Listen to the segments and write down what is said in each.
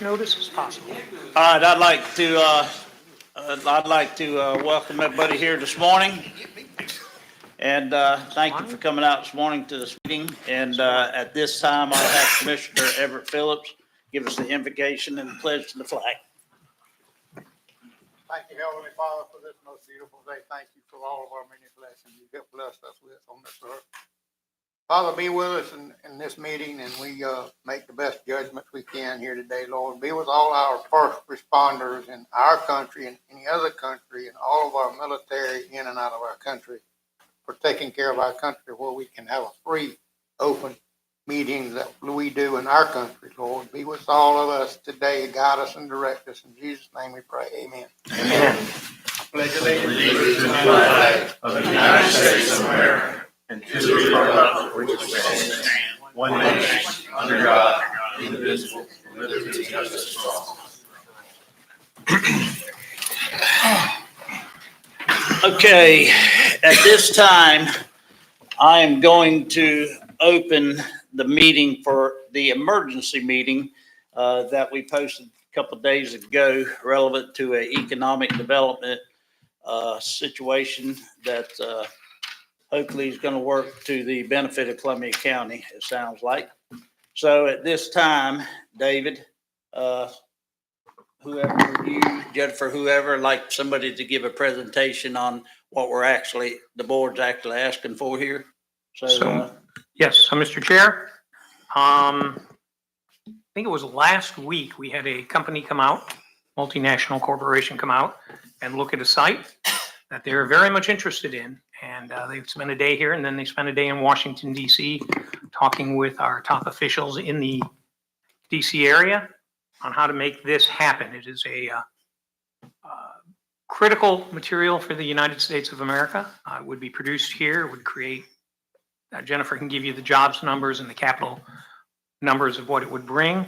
notice as possible. All right, I'd like to welcome everybody here this morning. And thank you for coming out this morning to this meeting. And at this time, I'll have Commissioner Everett Phillips give us the invocation and the pledge to the flag. Thank you, Heavenly Father, for this most beautiful day. Thank you for all of our many blessings you have blessed us with on this earth. Father, be with us in this meeting, and we make the best judgments we can here today, Lord. Be with all our first responders in our country and any other country, and all of our military in and out of our country, for taking care of our country where we can have a free, open meeting that we do in our country, Lord. Be with all of us today. Guide us and direct us. In Jesus' name we pray. Amen. Amen. I pledge allegiance to the flag of the United States of America and to the republic for which it stands, one nation, under God, indivisible, with liberty and justice for all. Okay, at this time, I am going to open the meeting for the emergency meeting that we posted a couple of days ago relevant to an economic development situation that hopefully is going to work to the benefit of Columbia County, it sounds like. So at this time, David, whoever, you, Jennifer, whoever, like somebody to give a presentation on what the board's actually asking for here. So Yes, so Mr. Chair, I think it was last week, we had a company come out, multinational corporation come out and look at a site that they're very much interested in. And they spent a day here, and then they spent a day in Washington, D.C., talking with our top officials in the D.C. area on how to make this happen. It is a critical material for the United States of America. It would be produced here, it would create, Jennifer can give you the jobs numbers and the capital numbers of what it would bring.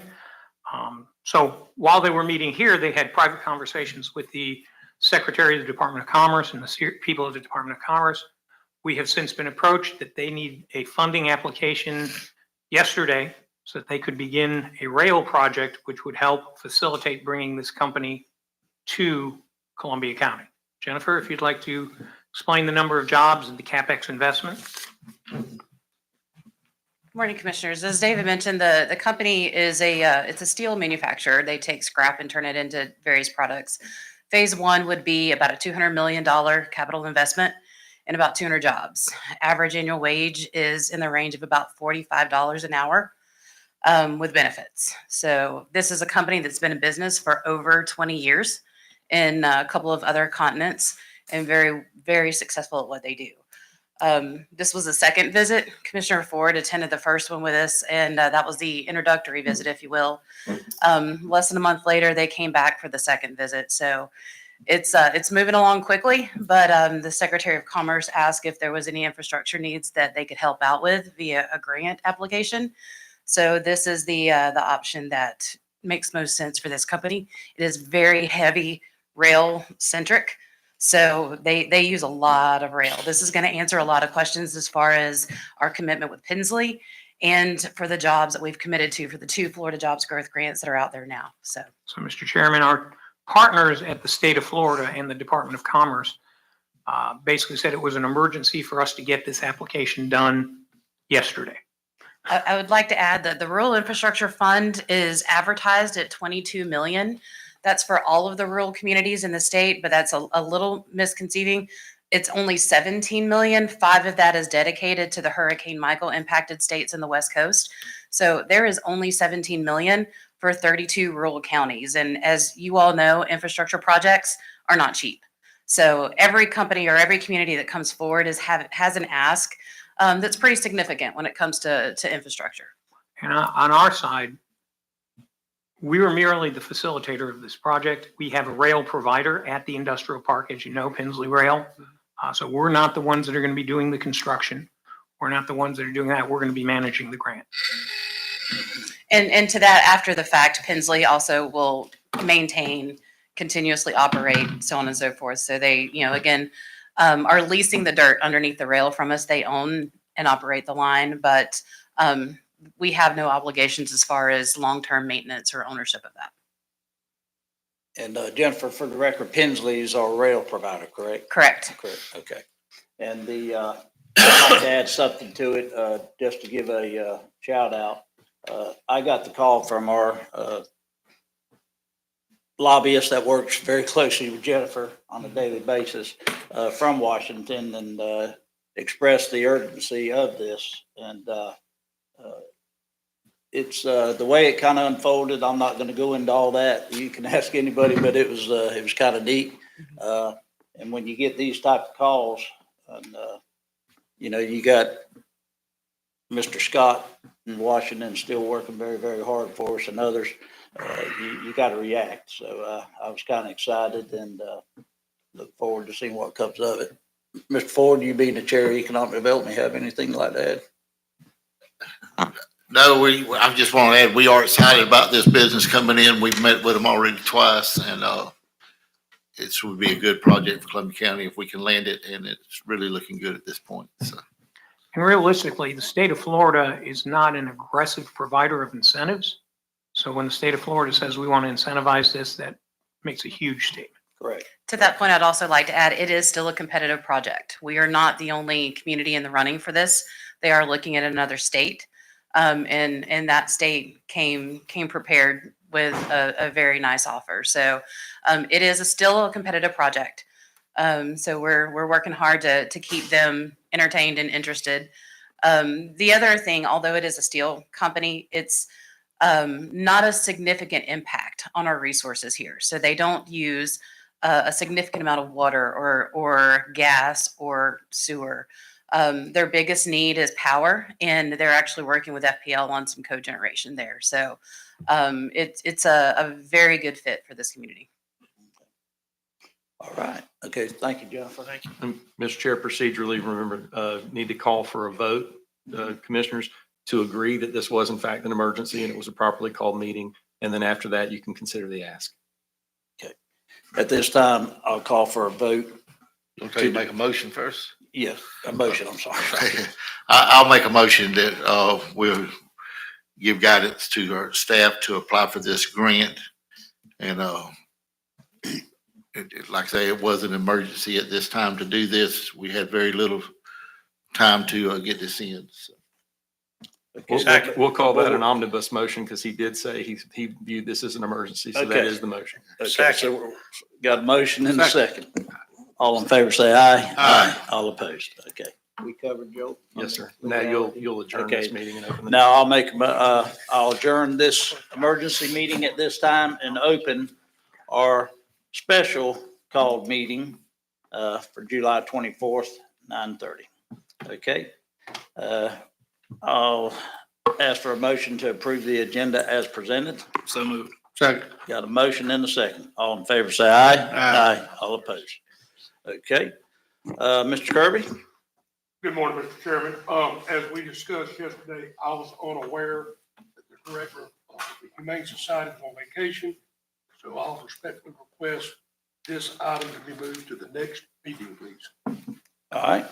So while they were meeting here, they had private conversations with the Secretary of the Department of Commerce and the people of the Department of Commerce. We have since been approached that they need a funding application yesterday so that they could begin a rail project which would help facilitate bringing this company to Columbia County. Jennifer, if you'd like to explain the number of jobs and the CapEx investment. Morning, Commissioners. As David mentioned, the company is it's a steel manufacturer. They take scrap and turn it into various products. Phase one would be about a $200 million capital investment and about 200 jobs. Average annual wage is in the range of about $45 an hour with benefits. So this is a company that's been in business for over 20 years in a couple of other continents and very, very successful at what they do. This was the second visit. Commissioner Ford attended the first one with us, and that was the introductory visit, if you will. Less than a month later, they came back for the second visit. So it's moving along quickly, but the Secretary of Commerce asked if there was any infrastructure needs that they could help out with via a grant application. So this is the option that makes most sense for this company. It is very heavy rail centric. So they use a lot of rail. This is going to answer a lot of questions as far as our commitment with Pinsley and for the jobs that we've committed to for the 2 Florida Jobs Growth Grants that are out there now. So Mr. Chairman, our partners at the state of Florida and the Department of Commerce basically said it was an emergency for us to get this application done yesterday. I would like to add that the Rural Infrastructure Fund is advertised at $22 million. That's for all of the rural communities in the state, but that's a little misconceiving. It's only $17 million. 5 of that is dedicated to the Hurricane Michael impacted states in the West Coast. So there is only $17 million for 32 rural counties. And as you all know, infrastructure projects are not cheap. So every company or every community that comes forward has an ask that's pretty significant when it comes to infrastructure. And on our side, we were merely the facilitator of this project. We have a rail provider at the industrial park, as you know, Pinsley Rail. So we're not the ones that are going to be doing the construction. We're not the ones that are doing that. We're going to be managing the grant. And to that, after the fact, Pinsley also will maintain, continuously operate, so on and so forth. So they, again, are leasing the dirt underneath the rail from us. They own and operate the line, but we have no obligations as far as long-term maintenance or ownership of that. And Jennifer, for the record, Pensley is our rail provider, correct? Correct. Correct, okay. And I'd like to add something to it, just to give a shout out. I got the call from our lobbyist that works very closely with Jennifer on a daily basis from Washington and expressed the urgency of this. And it's the way it kind of unfolded. I'm not going to go into all that. You can ask anybody, but it was kind of neat. And when you get these type of calls, and you got Mr. Scott in Washington still working very, very hard for us, and others. You got to react. So I was kind of excited and look forward to seeing what comes of it. Mr. Ford, you being the chair of economic development, have anything like that? No, I just want to add, we are excited about this business coming in. We've met with them already twice, and it would be a good project for Columbia County if we can land it, and it's really looking good at this point. So. And realistically, the state of Florida is not an aggressive provider of incentives. So when the state of Florida says we want to incentivize this, that makes a huge statement. Correct. To that point, I'd also like to add, it is still a competitive project. We are not the only community in the running for this. They are looking at another state. And that state came prepared with a very nice offer. So it is still a competitive project. So we're working hard to keep them entertained and interested. The other thing, although it is a steel company, it's not a significant impact on our resources here. So they don't use a significant amount of water or gas or sewer. Their biggest need is power, and they're actually working with FPL on some cogeneration there. So it's a very good fit for this community. All right. Okay. Thank you, Jennifer. Thank you. Mr. Chair, procedurally, remember, need to call for a vote, commissioners, to agree that this was in fact an emergency and it was a properly called meeting. And then after that, you can consider the ask. Okay. At this time, I'll call for a vote. Okay, you make a motion first? Yes, a motion, I'm sorry. I'll make a motion that we'll give guidance to our staff to apply for this grant. And like I say, it was an emergency at this time to do this. We had very little time to get this in. So. We'll call that an omnibus motion because he did say he viewed this as an emergency. So that is the motion. Okay, so got a motion and a second. All in favor, say aye. Aye. All opposed. Okay. We covered, Joe? Yes, sir. Now you'll adjourn this meeting and open the. Now I'll adjourn this emergency meeting at this time and open our special called meeting for July 24th, 9:30. Okay. I'll ask for a motion to approve the agenda as presented. So moved. Second. Got a motion and a second. All in favor, say aye. Aye. All opposed. Okay. Mr. Kirby? Good morning, Mr. Chairman. As we discussed yesterday, I was unaware that the director of the Humane Society is on vacation. So I'll respectfully request this item to be moved to the next meeting, please. All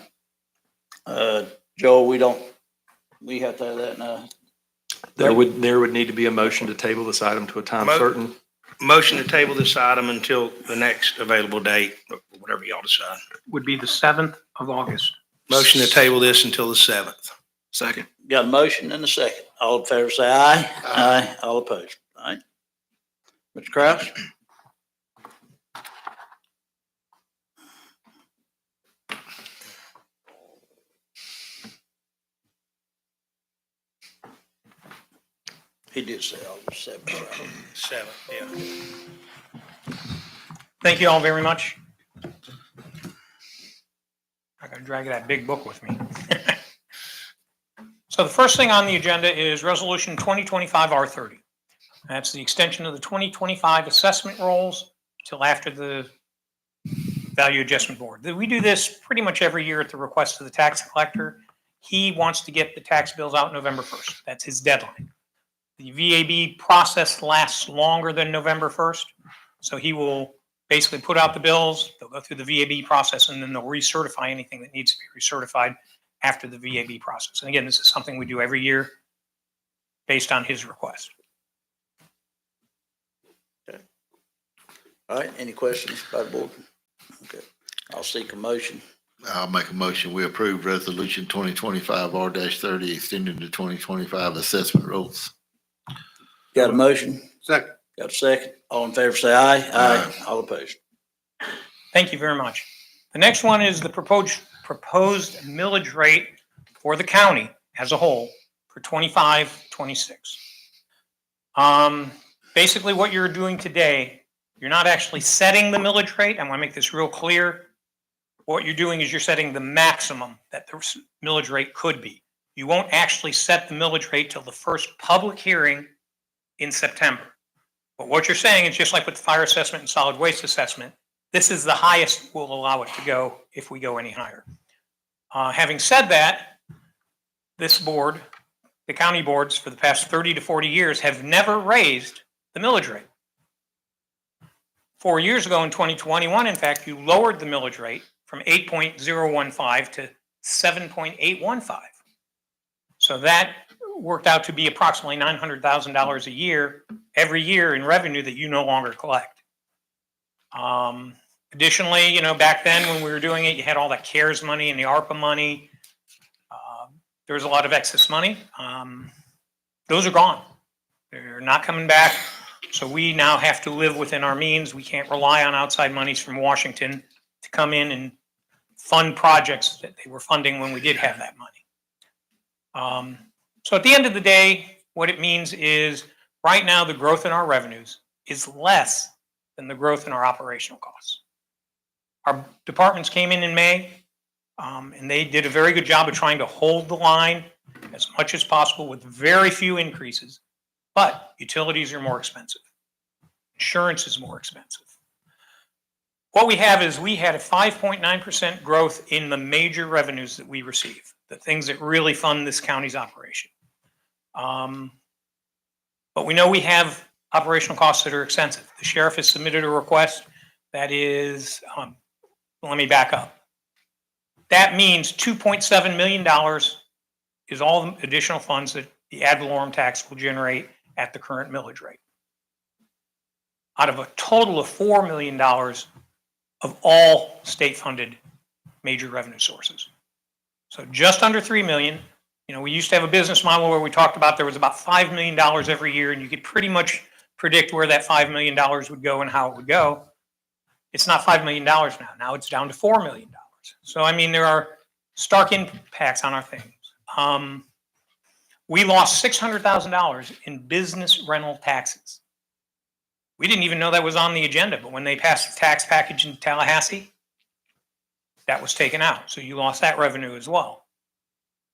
right. Joel, we have to have that now. There would need to be a motion to table this item to a time certain. Motion to table this item until the next available date, whatever y'all decide. Would be the 7th of August. Motion to table this until the 7th. Second. Got a motion and a second. All in favor, say aye. Aye. All opposed. All right. Mr. Kraus? He did say August 7th. 7th, yeah. Thank you all very much. I gotta drag that big book with me. So the first thing on the agenda is Resolution 2025 R30. That's the extension of the 2025 assessment rolls till after the Value Adjustment Board. We do this pretty much every year at the request of the tax collector. He wants to get the tax bills out November 1st. That's his deadline. The VAB process lasts longer than November 1st. So he will basically put out the bills, they'll go through the VAB process, and then they'll recertify anything that needs to be recertified after the VAB process. And again, this is something we do every year based on his request. All right, any questions by the board? Okay, I'll seek a motion. I'll make a motion. We approve resolution 2025 R-30 extending to 2025 assessment rules. Got a motion? Second. Got a second? All in favor, say aye. Aye. All opposed? Thank you very much. The next one is the proposed millage rate for the county as a whole for 25-26. Basically what you're doing today, you're not actually setting the millage rate. I want to make this real clear. What you're doing is you're setting the maximum that the millage rate could be. You won't actually set the millage rate till the first public hearing in September. But what you're saying is just like with the fire assessment and solid waste assessment, this is the highest we'll allow it to go if we go any higher. Having said that, this board, the county boards for the past 30 to 40 years have never raised the millage rate. 4 years ago in 2021, in fact, you lowered the millage rate from 8.015 to 7.815. So that worked out to be approximately $900,000 a year, every year in revenue that you no longer collect. Additionally, back then when we were doing it, you had all that CARES money and the ARPA money. There was a lot of excess money. Those are gone. They're not coming back. So we now have to live within our means. We can't rely on outside monies from Washington to come in and fund projects that they were funding when we did have that money. So at the end of the day, what it means is right now the growth in our revenues is less than the growth in our operational costs. Our departments came in May, and they did a very good job of trying to hold the line as much as possible with very few increases, but utilities are more expensive. Insurance is more expensive. What we have is we had a 5.9% growth in the major revenues that we receive, the things that really fund this county's operation. But we know we have operational costs that are extensive. The sheriff has submitted a request that is, let me back up. That means $2.7 million is all the additional funds that the ad valorem tax will generate at the current millage rate. Out of a total of $4 million of all state-funded major revenue sources. So just under $3 million. We used to have a business model where we talked about there was about $5 million every year, and you could pretty much predict where that $5 million would go and how it would go. It's not $5 million now. Now it's down to $4 million. So, there are stark impacts on our things. We lost $600,000 in business rental taxes. We didn't even know that was on the agenda, but when they passed the tax package in Tallahassee, that was taken out. So you lost that revenue as well.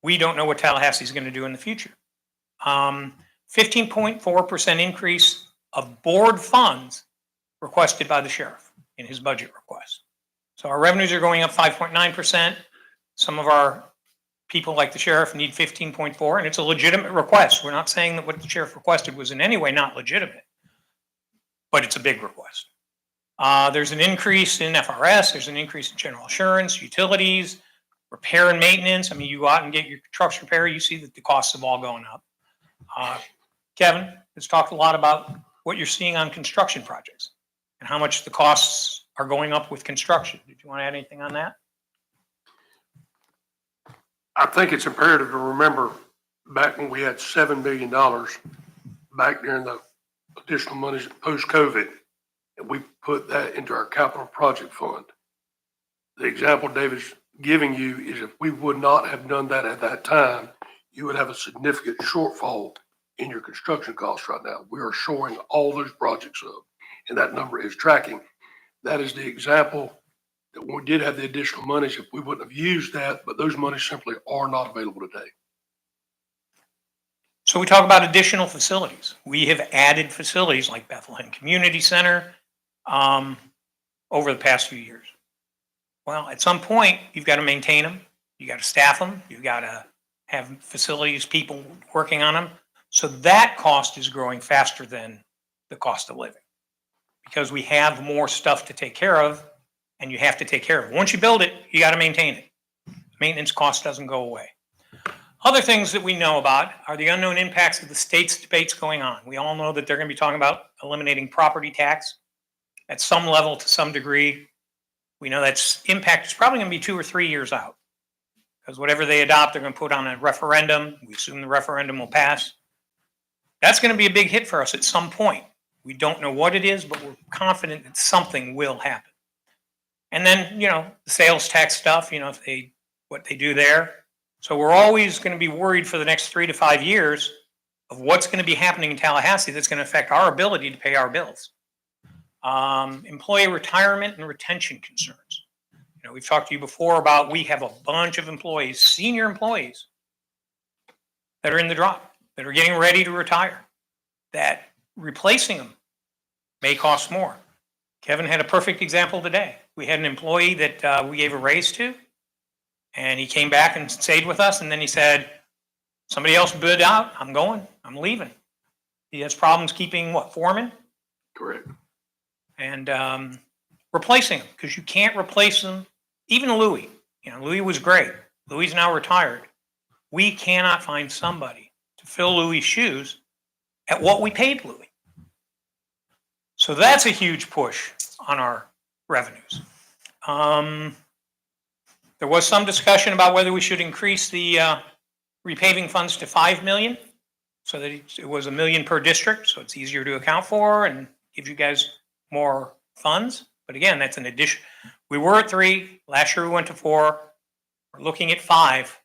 We don't know what Tallahassee is going to do in the future. 15.4% increase of board funds requested by the sheriff in his budget request. So our revenues are going up 5.9%. Some of our people like the sheriff need 15.4, and it's a legitimate request. We're not saying that what the sheriff requested was in any way not legitimate, but it's a big request. There's an increase in FRS. There's an increase in general insurance, utilities, repair and maintenance. You go out and get your trucks repaired, you see that the costs have all gone up. Kevin has talked a lot about what you're seeing on construction projects and how much the costs are going up with construction. Did you want to add anything on that? I think it's imperative to remember back when we had $7 million back during the additional money post-COVID, and we put that into our capital project fund. The example David's giving you is if we would not have done that at that time, you would have a significant shortfall in your construction costs right now. We are showing all those projects up, and that number is tracking. That is the example that when we did have the additional monies, if we wouldn't have used that, but those monies simply are not available today. So we talk about additional facilities. We have added facilities like Bethlehem Community Center over the past few years. Well, at some point, you've got to maintain them. You got to staff them. You've got to have facilities, people working on them. So that cost is growing faster than the cost of living because we have more stuff to take care of, and you have to take care of it. Once you build it, you got to maintain it. Maintenance cost doesn't go away. Other things that we know about are the unknown impacts of the state's debates going on. We all know that they're going to be talking about eliminating property tax. at some level to some degree. We know that's impact is probably going to be 2 or 3 years out. Because whatever they adopt, they're going to put on a referendum. We assume the referendum will pass. That's going to be a big hit for us at some point. We don't know what it is, but we're confident that something will happen. And then, the sales tax stuff, what they do there. So we're always going to be worried for the next 3 to 5 years of what's going to be happening in Tallahassee that's going to affect our ability to pay our bills. Employee retirement and retention concerns. We've talked to you before about we have a bunch of employees, senior employees, that are in the drop, that are getting ready to retire, that replacing them may cost more. Kevin had a perfect example today. We had an employee that we gave a raise to, and he came back and stayed with us, and then he said, somebody else bid out, I'm going, I'm leaving. He has problems keeping foreman? Correct. And replacing them, because you can't replace them. Even Louis, Louis was great. Louis is now retired. We cannot find somebody to fill Louis' shoes at what we paid Louis. So that's a huge push on our revenues. There was some discussion about whether we should increase the repaving funds to 5 million, so that it was $1 million per district, so it's easier to account for and gives you guys more funds. But again, that's an addition. We were at 3. Last year we went to 4. We're looking at 5.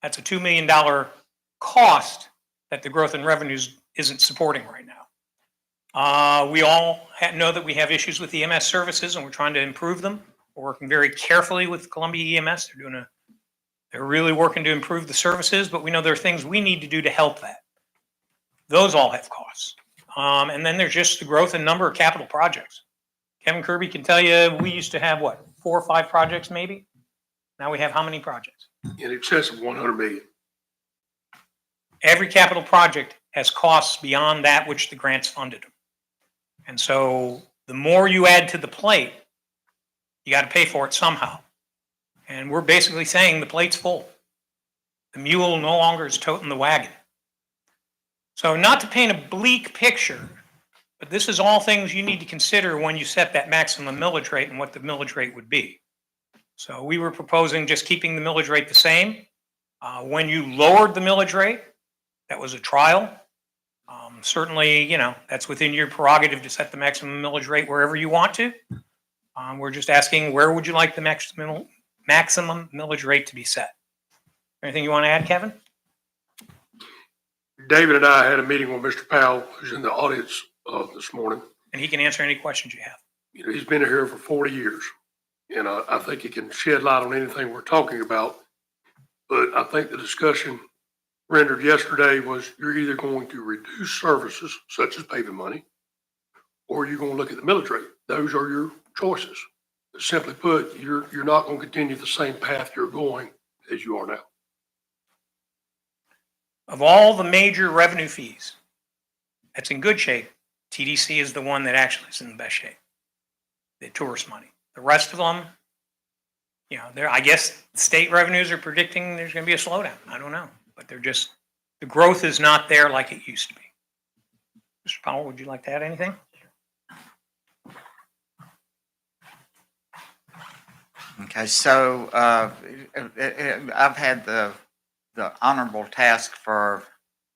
That's a $2 million cost that the growth in revenues isn't supporting right now. We all know that we have issues with EMS services, and we're trying to improve them. We're working very carefully with Columbia EMS. They're really working to improve the services, but we know there are things we need to do to help that. Those all have costs. And then there's just the growth in number of capital projects. Kevin Kirby can tell you, we used to have 4 or 5 projects maybe. Now we have how many projects? In excess of 100 million. Every capital project has costs beyond that which the grants funded them. And so the more you add to the plate, you got to pay for it somehow. And we're basically saying the plate's full. The mule no longer is toting the wagon. So not to paint a bleak picture, but this is all things you need to consider when you set that maximum millage rate and what the millage rate would be. So we were proposing just keeping the millage rate the same. When you lowered the millage rate, that was a trial. Certainly, that's within your prerogative to set the maximum millage rate wherever you want to. We're just asking, where would you like the maximum millage rate to be set? Anything you want to add, Kevin? David and I had a meeting with Mr. Powell, who's in the audience this morning. And he can answer any questions you have. He's been here for 40 years, and I think he can shed light on anything we're talking about. But I think the discussion rendered yesterday was you're either going to reduce services, such as paving money, or you're going to look at the millage rate. Those are your choices. Simply put, you're not going to continue the same path you're going as you are now. Of all the major revenue fees, that's in good shape. TDC is the one that actually is in the best shape. The tourist money. The rest of them, I guess state revenues are predicting there's going to be a slowdown. I don't know, but the growth is not there like it used to be. Mr. Powell, would you like to add anything? Okay, so I've had the honorable task for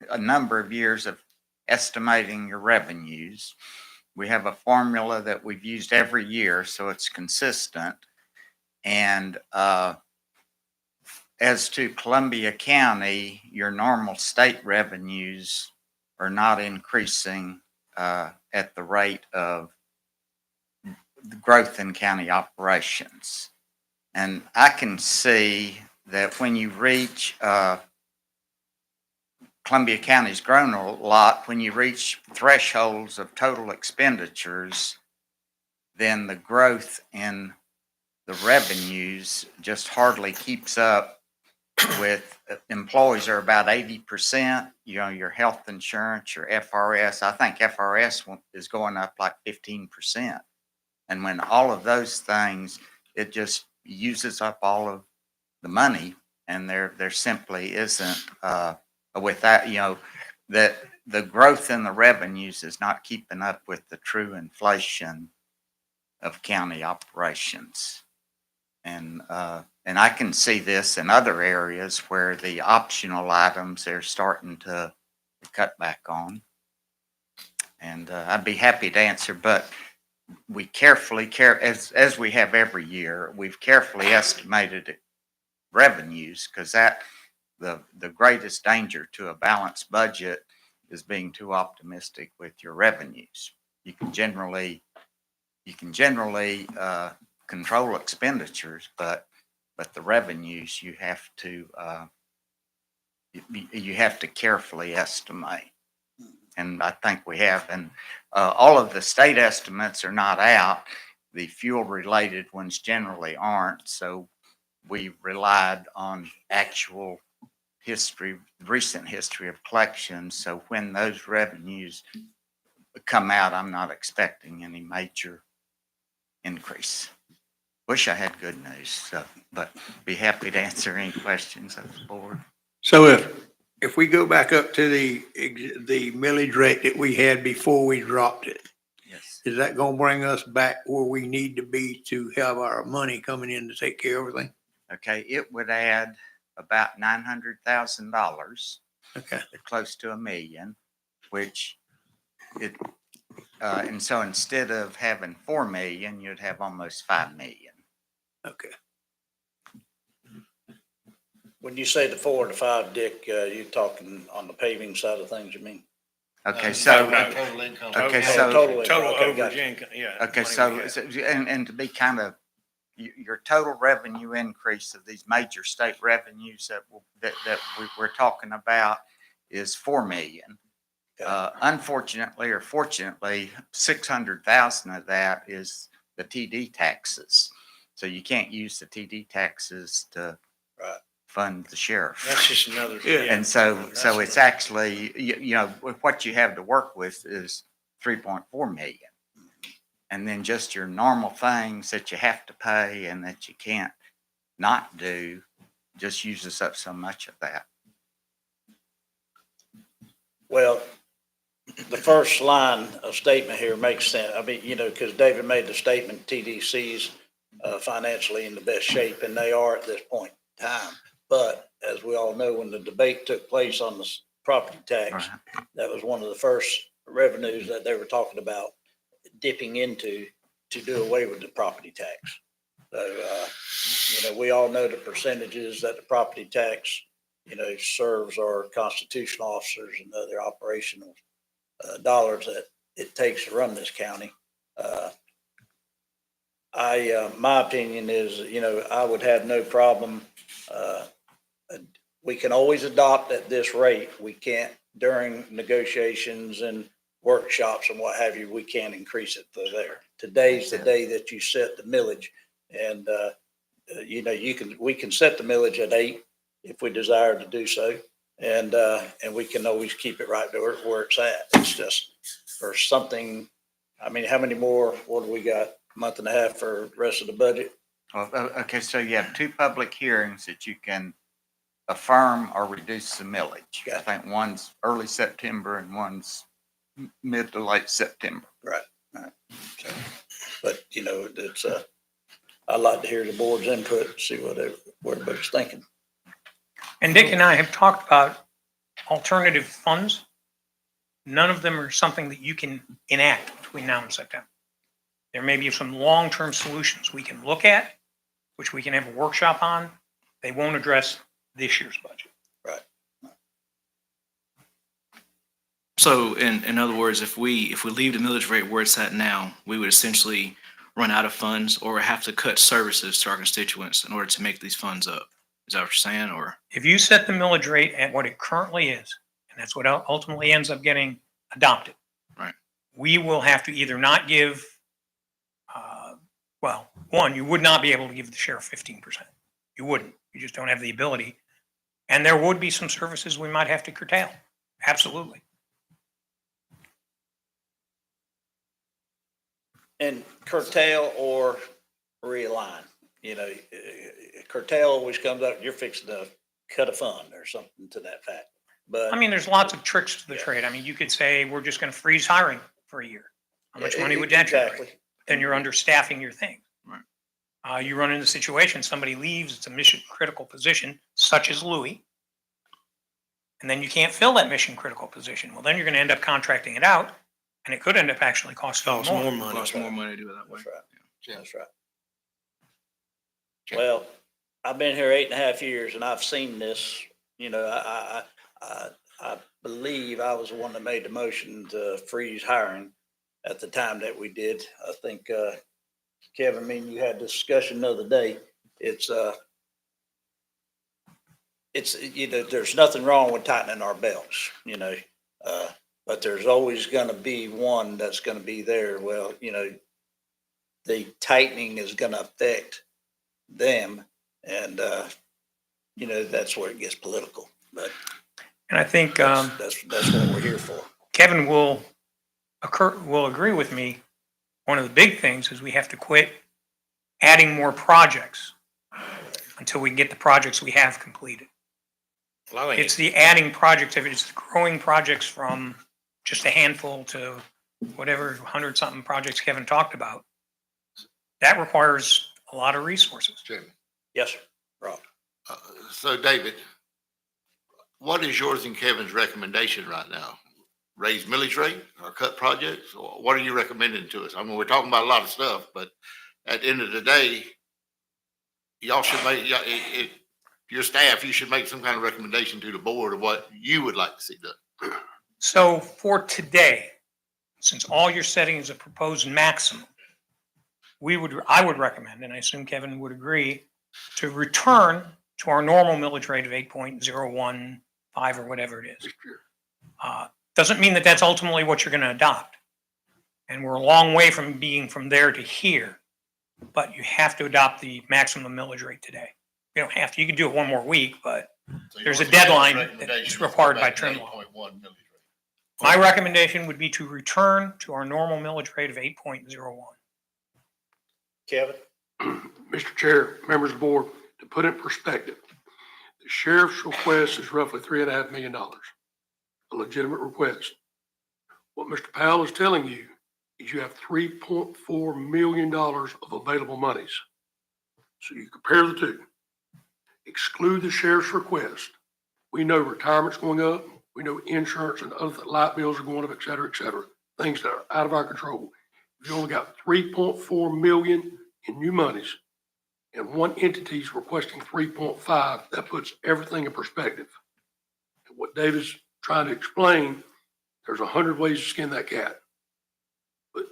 a number of years of estimating your revenues. We have a formula that we've used every year, so it's consistent. And as to Columbia County, your normal state revenues are not increasing at the rate of the growth in county operations. And I can see that when you reach, Columbia County's grown a lot, when you reach thresholds of total expenditures, then the growth in the revenues just hardly keeps up with employees are about 80%, your health insurance, your FRS. I think FRS is going up like 15%. And when all of those things, it just uses up all of the money, and there simply isn't with that, that the growth in the revenues is not keeping up with the true inflation of county operations. And I can see this in other areas where the optional items they're starting to cut back on. And I'd be happy to answer, but we carefully as we have every year, we've carefully estimated revenues, because the greatest danger to a balanced budget is being too optimistic with your revenues. You can generally control expenditures, but the revenues you have to carefully estimate. And I think we have, and all of the state estimates are not out. The fuel related ones generally aren't. So we relied on actual history, recent history of collections. So when those revenues come out, I'm not expecting any major increase. Wish I had good news, so, but be happy to answer any questions of the board. So if we go back up to the millage rate that we had before we dropped it, Yes. is that gonna bring us back where we need to be to have our money coming in to take care of everything? Okay, it would add about $900,000, Okay, close to $1 million, which and so instead of having 4 million, you'd have almost 5 million. okay. When you say the 4 to 5, Dick, you're talking on the paving side of things, you mean? Okay, so, Total income. okay, Oh, so, total Total gotcha. overage income, yeah. okay, money we so, have. and to be kind of, your total revenue increase of these major state revenues that we're talking about is 4 million. Unfortunately or fortunately, 600,000 of that is the TD taxes. So you can't use the TD taxes to Right. fund the sheriff. That's just another. Yeah. And so That's it's the- actually, you know, what you have to work with is 3.4 million. And then just your normal things that you have to pay and that you can't not do just uses up so much of that. Well, the first line of statement here makes sense. I mean, you know, because David made the statement, TDC's financially in the best shape, and they are at this point in time. But as we all know, when the debate took place on the property tax, Right. that was one of the first revenues that they were talking about dipping into to do away with the property tax. So, you know, we all know the percentages that the property tax, you know, serves our constitutional officers and other operational dollars that it takes to run this county. My opinion is, you know, I would have no problem. We can always adopt at this rate. We can't during negotiations and workshops and what have you, we can't increase it to there. Today's the day that you set the millage, and you know, we can set the millage at 8 if we desire to do so, and we can always keep it right there where it's at. It's just for something. I mean, how many more? What do we got? A month and a half for the rest of the budget? Well, okay, so you have 2 public hearings that you can affirm or reduce the millage. I think one's early September and one's mid to late September. Right. So, but you know, it's I'd like to hear the board's input, see what everybody's thinking. And Dick and I have talked about alternative funds. None of them are something that you can enact between now and September. There may be some long-term solutions we can look at, which we can have a workshop on. They won't address this year's budget. So in other words, if we leave the millage rate where it's at now, we would essentially run out of funds or have to cut services to our constituents in order to make these funds up. Is that what you're saying, or? If you set the millage rate at what it currently is, and that's what ultimately ends up getting adopted. Right. We will have to either not give, well, one, you would not be able to give the sheriff 15%. You wouldn't. You just don't have the ability. And there would be some services we might have to curtail. Absolutely. And curtail or realign, you know, curtail always comes up, you're fixing to cut a fund or something to that fact. But I mean, there's lots of tricks to the trade. I mean, you could say, we're just going to freeze hiring for a year. How much money would that generate? Exactly. then you're understaffing your thing. Right. You run into a situation, somebody leaves, it's a mission critical position, such as Louis. And then you can't fill that mission critical position. Well, then you're going to end up contracting it out, and it could end up actually costing Costs more. more money. Costs more money to do it that way. That's right. Yeah. That's right. Well, I've been here 8.5 years and I've seen this, you know, I believe I was the one that made the motion to freeze hiring at the time that we did. I think, Kevin, me and you had this discussion the other day. It's, you know, there's nothing wrong with tightening our belts, you know, but there's always going to be one that's going to be there. Well, you know, the tightening is going to affect them, and you know, that's where it gets political. But And I think that's what we're here for. Kevin will agree with me. One of the big things is we have to quit adding more projects until we get the projects we have completed. Well, I think It's the adding projects, if it's growing projects from just a handful to whatever 100-something projects Kevin talked about, that requires a lot of resources. Chairman. Yes, sir. Rob. So David, what is yours and Kevin's recommendation right now? Raise millage rate or cut projects? Or what are you recommending to us? I mean, we're talking about a lot of stuff, but at the end of the day, y'all should make, your staff, you should make some kind of recommendation to the board of what you would like to see done. So for today, since all you're setting is a proposed maximum, I would recommend, and I assume Kevin would agree, to return to our normal millage rate of 8.015 or whatever it is. Doesn't mean that that's ultimately what you're going to adopt. And we're a long way from being from there to here, but you have to adopt the maximum millage rate today. You don't have to, you can do it one more week, but there's a deadline that's required by trim law. My recommendation would be to return to our normal millage rate of 8.01. Kevin? Mr. Chair, members of the board, to put it in perspective, the sheriff's request is roughly $3.5 million, a legitimate request. What Mr. Powell is telling you is you have $3.4 million of available monies. So you compare the two. Exclude the sheriff's request. We know retirement's going up. We know insurance and other light bills are going up, et cetera, things that are out of our control. If you only got 3.4 million in new monies and one entity's requesting 3.5, that puts everything in perspective. And what David's trying to explain, there's 100 ways to skin that cat. But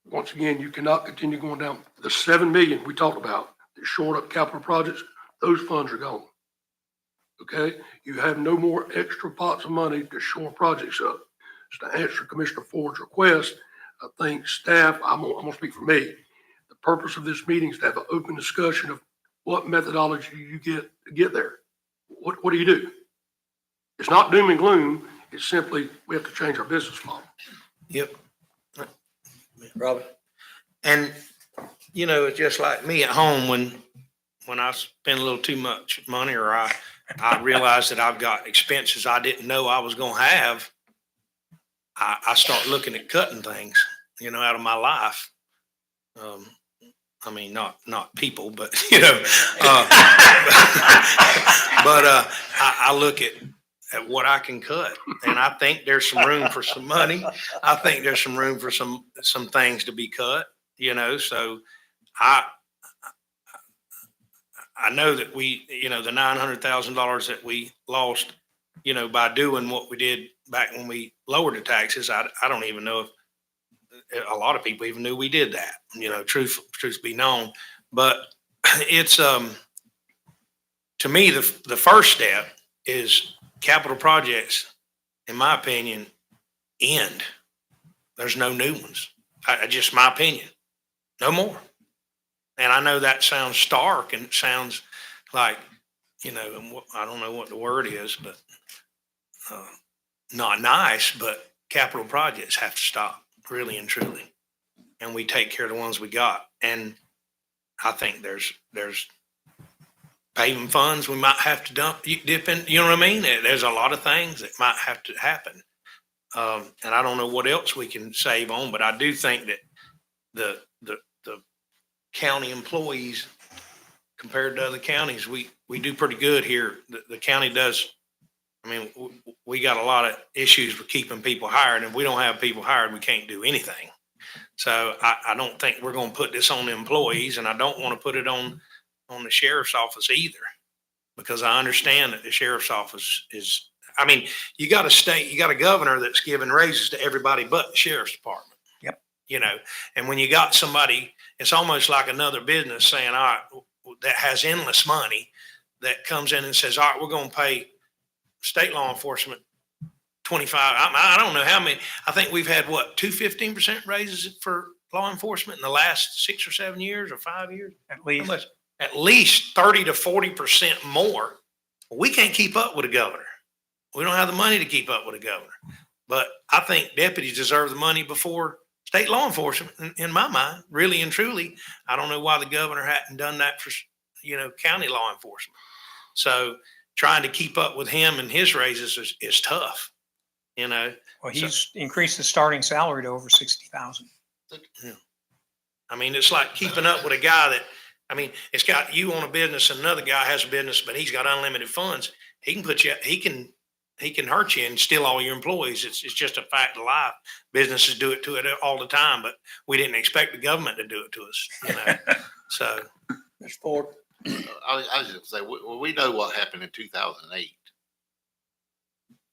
once again, you cannot continue going down. The 7 million we talked about, the short up capital projects, those funds are gone. Okay? You have no more extra pots of money to shore projects up. So to answer Commissioner Ford's request, I think staff, I'm gonna speak for me. The purpose of this meeting is to have an open discussion of what methodology you get there. What do you do? It's not doom and gloom. It's simply, we have to change our business model. Yep. Robert? And, you know, it's just like me at home when I spend a little too much money or I realize that I've got expenses I didn't know I was going to have. I start looking at cutting things, you know, out of my life. I mean, not people, but, you know, I look at what I can cut, and I think there's some room for some money. I think there's some room for some things to be cut, you know, so I know that we, you know, the $900,000 that we lost, you know, by doing what we did back when we lowered the taxes, I don't even know if a lot of people even knew we did that, you know, truth be known. But it's, to me, the first step is capital projects, in my opinion, end. There's no new ones. Just my opinion. No more. And I know that sounds stark and it sounds like, you know, I don't know what the word is, but not nice, but capital projects have to stop, really and truly. And we take care of the ones we got. And I think there's paving funds we might have to dip in, you know what I mean? There's a lot of things that might have to happen. And I don't know what else we can save on, but I do think that the county employees compared to other counties, we do pretty good here. The county does. I mean, we got a lot of issues with keeping people hired, and if we don't have people hired, we can't do anything. So I don't think we're going to put this on the employees, and I don't want to put it on the sheriff's office either, because I understand that the sheriff's office is, I mean, you got a governor that's giving raises to everybody but the sheriff's department. Yep. You know, and when you got somebody, it's almost like another business saying, all right, that has endless money that comes in and says, all right, we're going to pay state law enforcement 25. I don't know how many. I think we've had what, 15% raises for law enforcement in the last 6 or 7 years or 5 years? At least. At least 30 to 40% more. We can't keep up with a governor. We don't have the money to keep up with a governor. But I think deputies deserve the money before state law enforcement, in my mind, really and truly. I don't know why the governor hadn't done that for, county law enforcement. So trying to keep up with him and his raises is tough, Well, he's increased the starting salary to over 60,000. I mean, it's like keeping up with a guy that, it's got you on a business and another guy has a business, but he's got unlimited funds. He can put you, he can hurt you and steal all your employees. It's just a fact of life. Businesses do it to it all the time, but we didn't expect the government to do it to us, So. Mr. Ford. I was just say, we know what happened in 2008.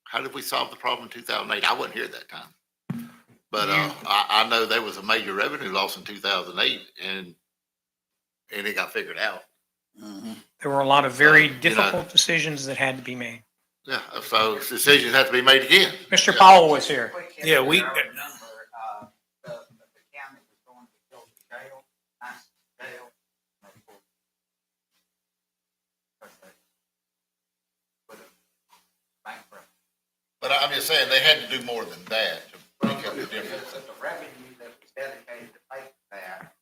How did we solve the problem in 2008? I wasn't here at that time. But I know there was a major revenue loss in 2008 and it got figured out. There were a lot of very difficult decisions that had to be made. Yeah, so decisions have to be made again. Mr. Powell was here. Yeah, we- The county was going to build a jail, nice jail. Bankrupt. But I'm just saying, they had to do more than that to make up the difference. But the revenue that was dedicated to pay for that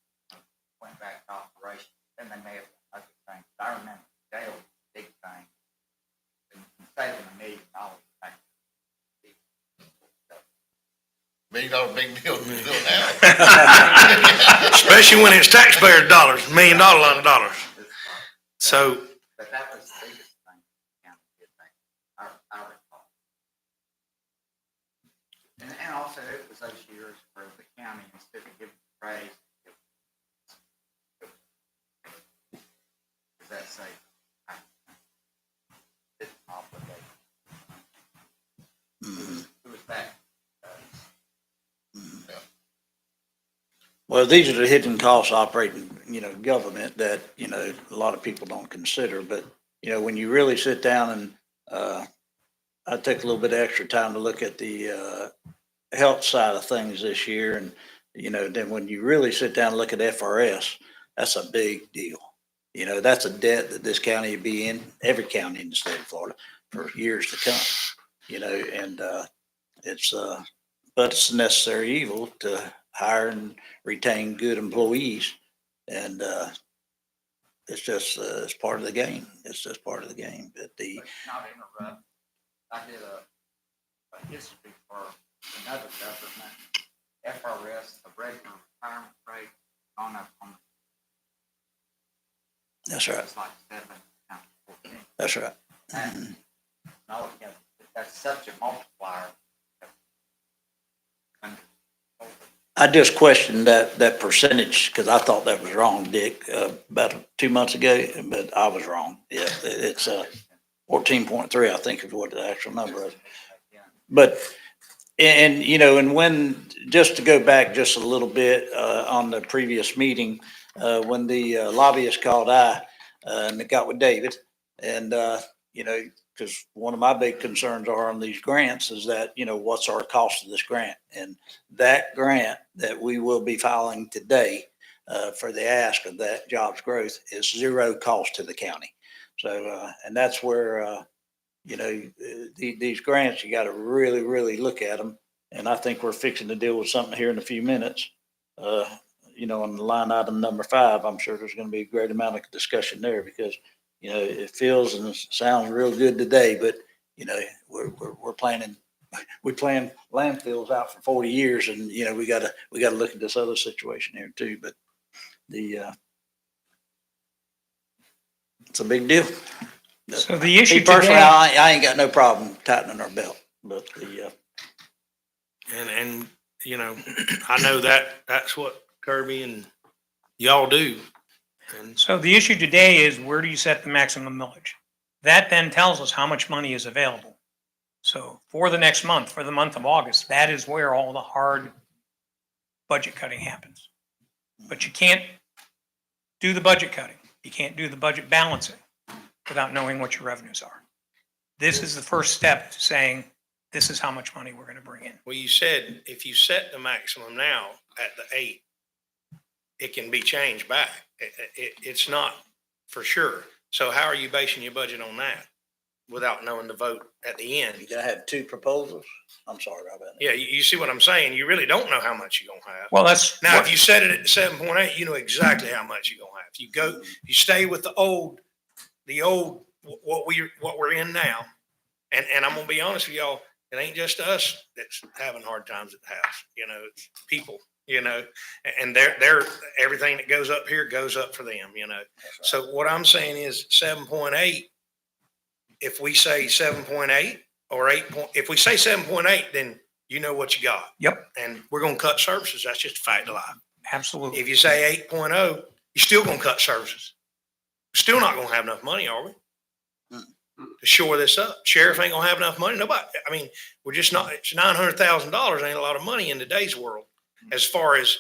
went back to operation, then they made other things. I remember jail was a big thing. And saving $1 million back. $1 million big deal to do now. Especially when it's taxpayer dollars, $1 million dollars. So, But that was the biggest thing the county did back. I recall. And also it was those years where the county, instead of giving praise, does that say? It's obligation. Who was that? Well, these are the hidden costs operating, government that, a lot of people don't consider. But, when you really sit down and I took a little bit of extra time to look at the health side of things this year. And, then when you really sit down and look at FRS, that's a big deal. That's a debt that this county would be in, every county in the state of Florida for years to come, and but it's a necessary evil to hire and retain good employees. And it's just, it's part of the game. It's just part of the game. But But not interrupt. I did a history for another government, FRS, the regular retirement rate, gone up on, that's right. it's like 7, 14. That's right. And no, that's such a multiplier. I just questioned that percentage because I thought that was wrong, Dick, about 2 months ago, but I was wrong. Yeah, it's 14.3, I think is what the actual number is. But, and when, just to go back just a little bit on the previous meeting, when the lobbyist called and got with David, and, because one of my big concerns are on these grants is that, what's our cost of this grant? And that grant that we will be filing today for the ask of that jobs growth is zero cost to the county. So, and that's where, these grants, you got to really, really look at them. And I think we're fixing to deal with something here in a few minutes. On the line item number 5, I'm sure there's going to be a great amount of discussion there because it feels and sounds real good today, but we're planning we planned landfills out for 40 years and, you know, we gotta look at this other situation here too, but it's a big deal. So the issue Me personally, today, I ain't got no problem tightening our belt, but And, you know, I know that's what Kirby and y'all do. And so the issue today is where do you set the maximum millage? That then tells us how much money is available. So for the next month, for the month of August, that is where all the hard budget cutting happens. But you can't do the budget cutting. You can't do the budget balancing without knowing what your revenues are. This is the first step to saying, this is how much money we're going to bring in. well, you said if you set the maximum now at the 8, it can be changed back. It's not for sure. So how are you basing your budget on that without knowing the vote at the end? you gotta have 2 proposals. I'm sorry about that. Yeah, you see what I'm saying? You really don't know how much you're gonna have. Well, that's Now, if you set it at 7.8, you know exactly how much you're gonna have. If you stay with the old, what we're in now, and I'm gonna be honest with y'all, it ain't just us that's having hard times at the house. You know, it's people. You know, and they're everything that goes up here goes up for them. You know, so what I'm saying is 7.8. If we say 7.8 or 8, if we say 7.8, then you know what you got. Yep. And we're gonna cut services. That's just a fact of life. absolutely. If you say 8.0, you're still gonna cut services. Still not gonna have enough money, are we? To shore this up. Sheriff ain't gonna have enough money. Nobody. I mean, we're just not. It's $900,000. Ain't a lot of money in today's world, as far as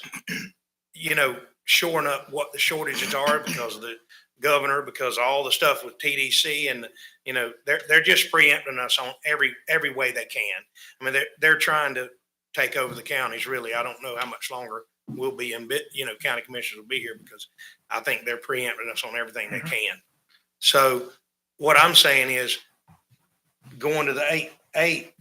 you know, shoring up what the shortages are because of the governor, because of all the stuff with TDC, and you know, they're just preempting us on every way they can. I mean, they're trying to take over the counties. Really, I don't know how much longer we'll be in. You know, county commissioners will be here because I think they're preempting us on everything they can. So what I'm saying is going to the 8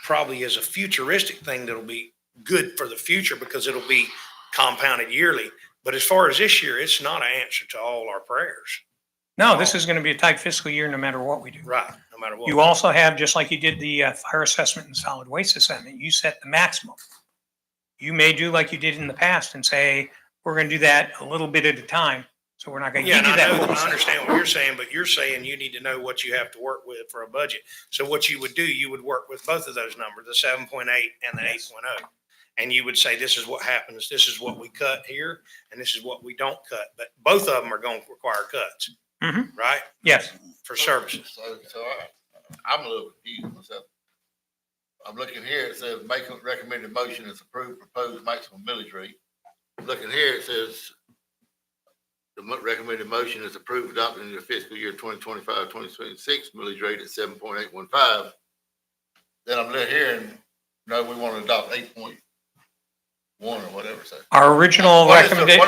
probably is a futuristic thing that'll be good for the future because it'll be compounded yearly. But as far as this year, it's not an answer to all our prayers. No, this is going to be a tight fiscal year no matter what we do. Right. No matter what. You also have, just like you did the fire assessment and solid waste assessment, you set the maximum. You may do like you did in the past and say, we're going to do that a little bit at a time. So we're not going to Yeah, give you and that. I understand what you're saying, but you're saying you need to know what you have to work with for a budget. So what you would do, you would work with both of those numbers, the 7.8 and the 8.0. And you would say, this is what happens. This is what we cut here, and this is what we don't cut. But both of them are going to require cuts, right? Yes. For services. So I'm a little confused myself. I'm looking here, it says make a recommended motion is approved proposed maximum millage rate. Looking here, it says the recommended motion is approved adopting in the fiscal year 2025-2026 millage rate at 7.815. Then I'm looking here and no, we want to adopt 8.1 or whatever. So Our original recommendation.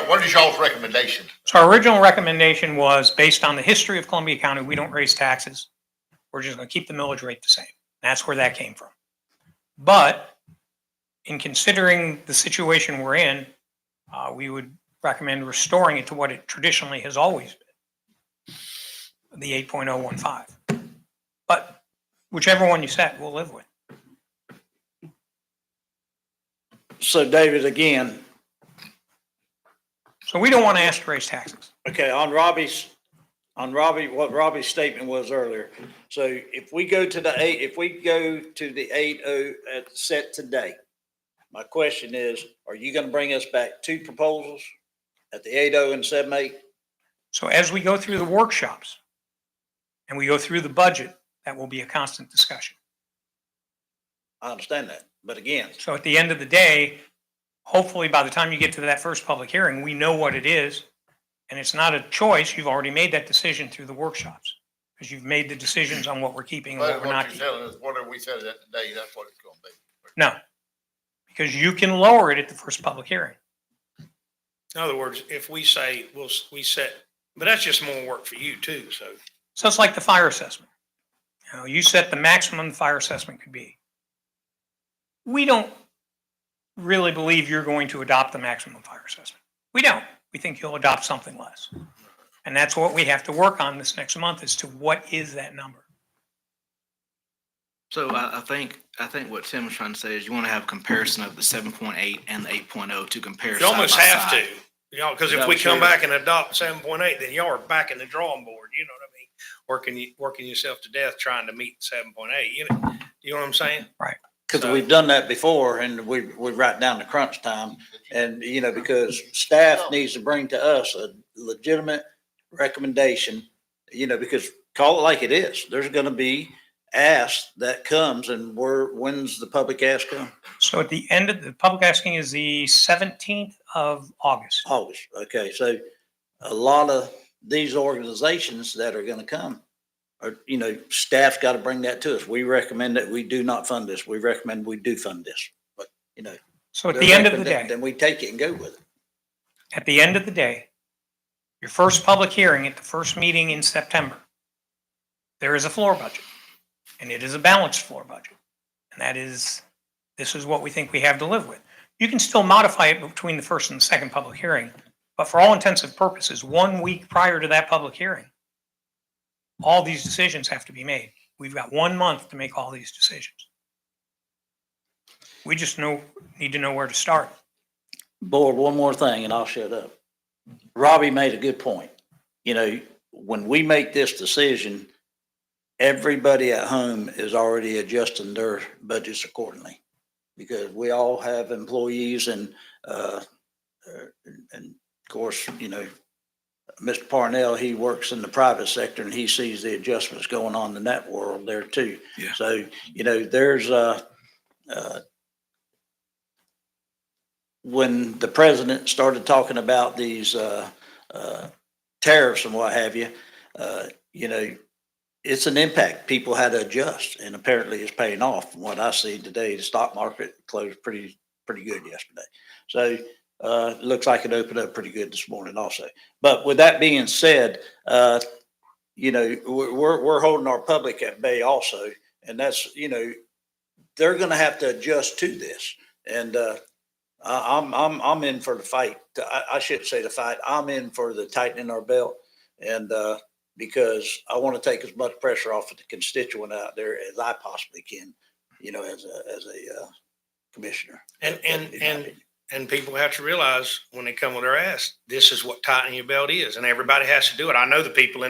What is y'all's recommendation? So our original recommendation was based on the history of Columbia County, we don't raise taxes. We're just going to keep the millage rate the same. That's where that came from. But in considering the situation we're in, we would recommend restoring it to what it traditionally has always been, the 8.015. But whichever one you set, we'll live with. So David, again, So we don't want to ask to raise taxes. okay, what Robbie's statement was earlier. So if we go to the 8.0 set today, my question is, are you going to bring us back 2 proposals at the 8.0 and 7.8? So as we go through the workshops and we go through the budget, that will be a constant discussion. I understand that, but again, So at the end of the day, hopefully by the time you get to that first public hearing, we know what it is. And it's not a choice. You've already made that decision through the workshops because you've made the decisions on what we're keeping and what But we're not what keeping. you're telling us, whatever we said it at today, that's what it's going to be. No, because you can lower it at the first public hearing. In other words, if we say we set, but that's just more work for you too. So So it's like the fire assessment. You know, you set the maximum the fire assessment could be. We don't really believe you're going to adopt the maximum fire assessment. We don't. We think you'll adopt something less. And that's what we have to work on this next month as to what is that number. So I think what Tim was trying to say is you want to have a comparison of the 7.8 and the 8.0 to compare You side almost by have side. to, you know, because Is if that we what come you're- back and adopt 7.8, then y'all are back in the drawing board, you know what I mean? Working yourself to death trying to meet 7.8, you know what I'm saying? Because So- we've done that before and we write down the crunch time. And, you know, because staff needs to bring to us a legitimate recommendation, you know, because call it like it is. There's going to be ask that comes and when's the public ask come? So at the end of the public asking is the 17th of August. August. Okay, so a lot of these organizations that are going to come are, you know, staff's got to bring that to us. We recommend that we do not fund this. We recommend we do fund this. But, you know. So at the end of the day, Then we take it and go with it. at the end of the day, your first public hearing at the first meeting in September, there is a floor budget, and it is a balanced floor budget. And this is what we think we have to live with. You can still modify it between the first and the second public hearing, but for all intents and purposes, 1 week prior to that public hearing, all these decisions have to be made. We've got 1 month to make all these decisions. We just need to know where to start. Board, one more thing and I'll shut up. Robbie made a good point. You know, when we make this decision, everybody at home is already adjusting their budgets accordingly. Because we all have employees and of course, you know, Mr. Parnell, he works in the private sector and he sees the adjustments going on in that world there too. Yeah. So, you know, there's when the president started talking about these tariffs and what have you, you know, it's an impact. People had to adjust, and apparently it's paying off. From what I see today, the stock market closed pretty good yesterday. So it looks like it opened up pretty good this morning also. But with that being said, you know, we're holding our public at bay also, and that's, you know, they're going to have to adjust to this. And I'm in for the fight. I shouldn't say the fight. I'm in for the tightening our belt, and because I want to take as much pressure off of the constituent out there as I possibly can, you know, as a commissioner. And people have to realize when they come with their ass, this is what tightening your belt is, and everybody has to do it. I know the people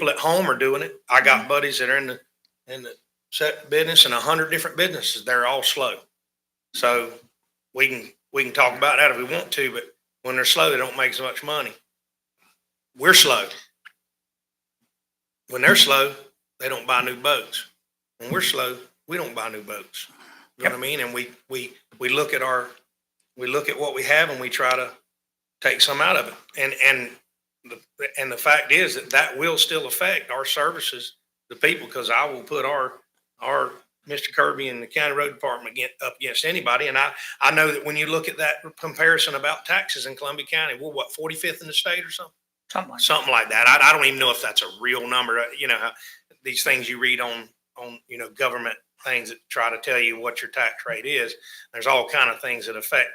at home are doing it. I got buddies that are in the set business and 100 different businesses. They're all slow. So we can talk about that if we want to, but when they're slow, they don't make so much money. We're slow. When they're slow, they don't buy new boats. When we're slow, we don't buy new boats. You know what I mean? And we look at what we have and we try to take some out of it. And the fact is that will still affect our services, the people, because I will put our Mr. Kirby and the county road department up against anybody. And I know that when you look at that comparison about taxes in Columbia County, we're what, 45th in the state or something? Something like that. I don't even know if that's a real number. You know, these things you read on, you know, government things that try to tell you what your tax rate is. There's all kind of things that affect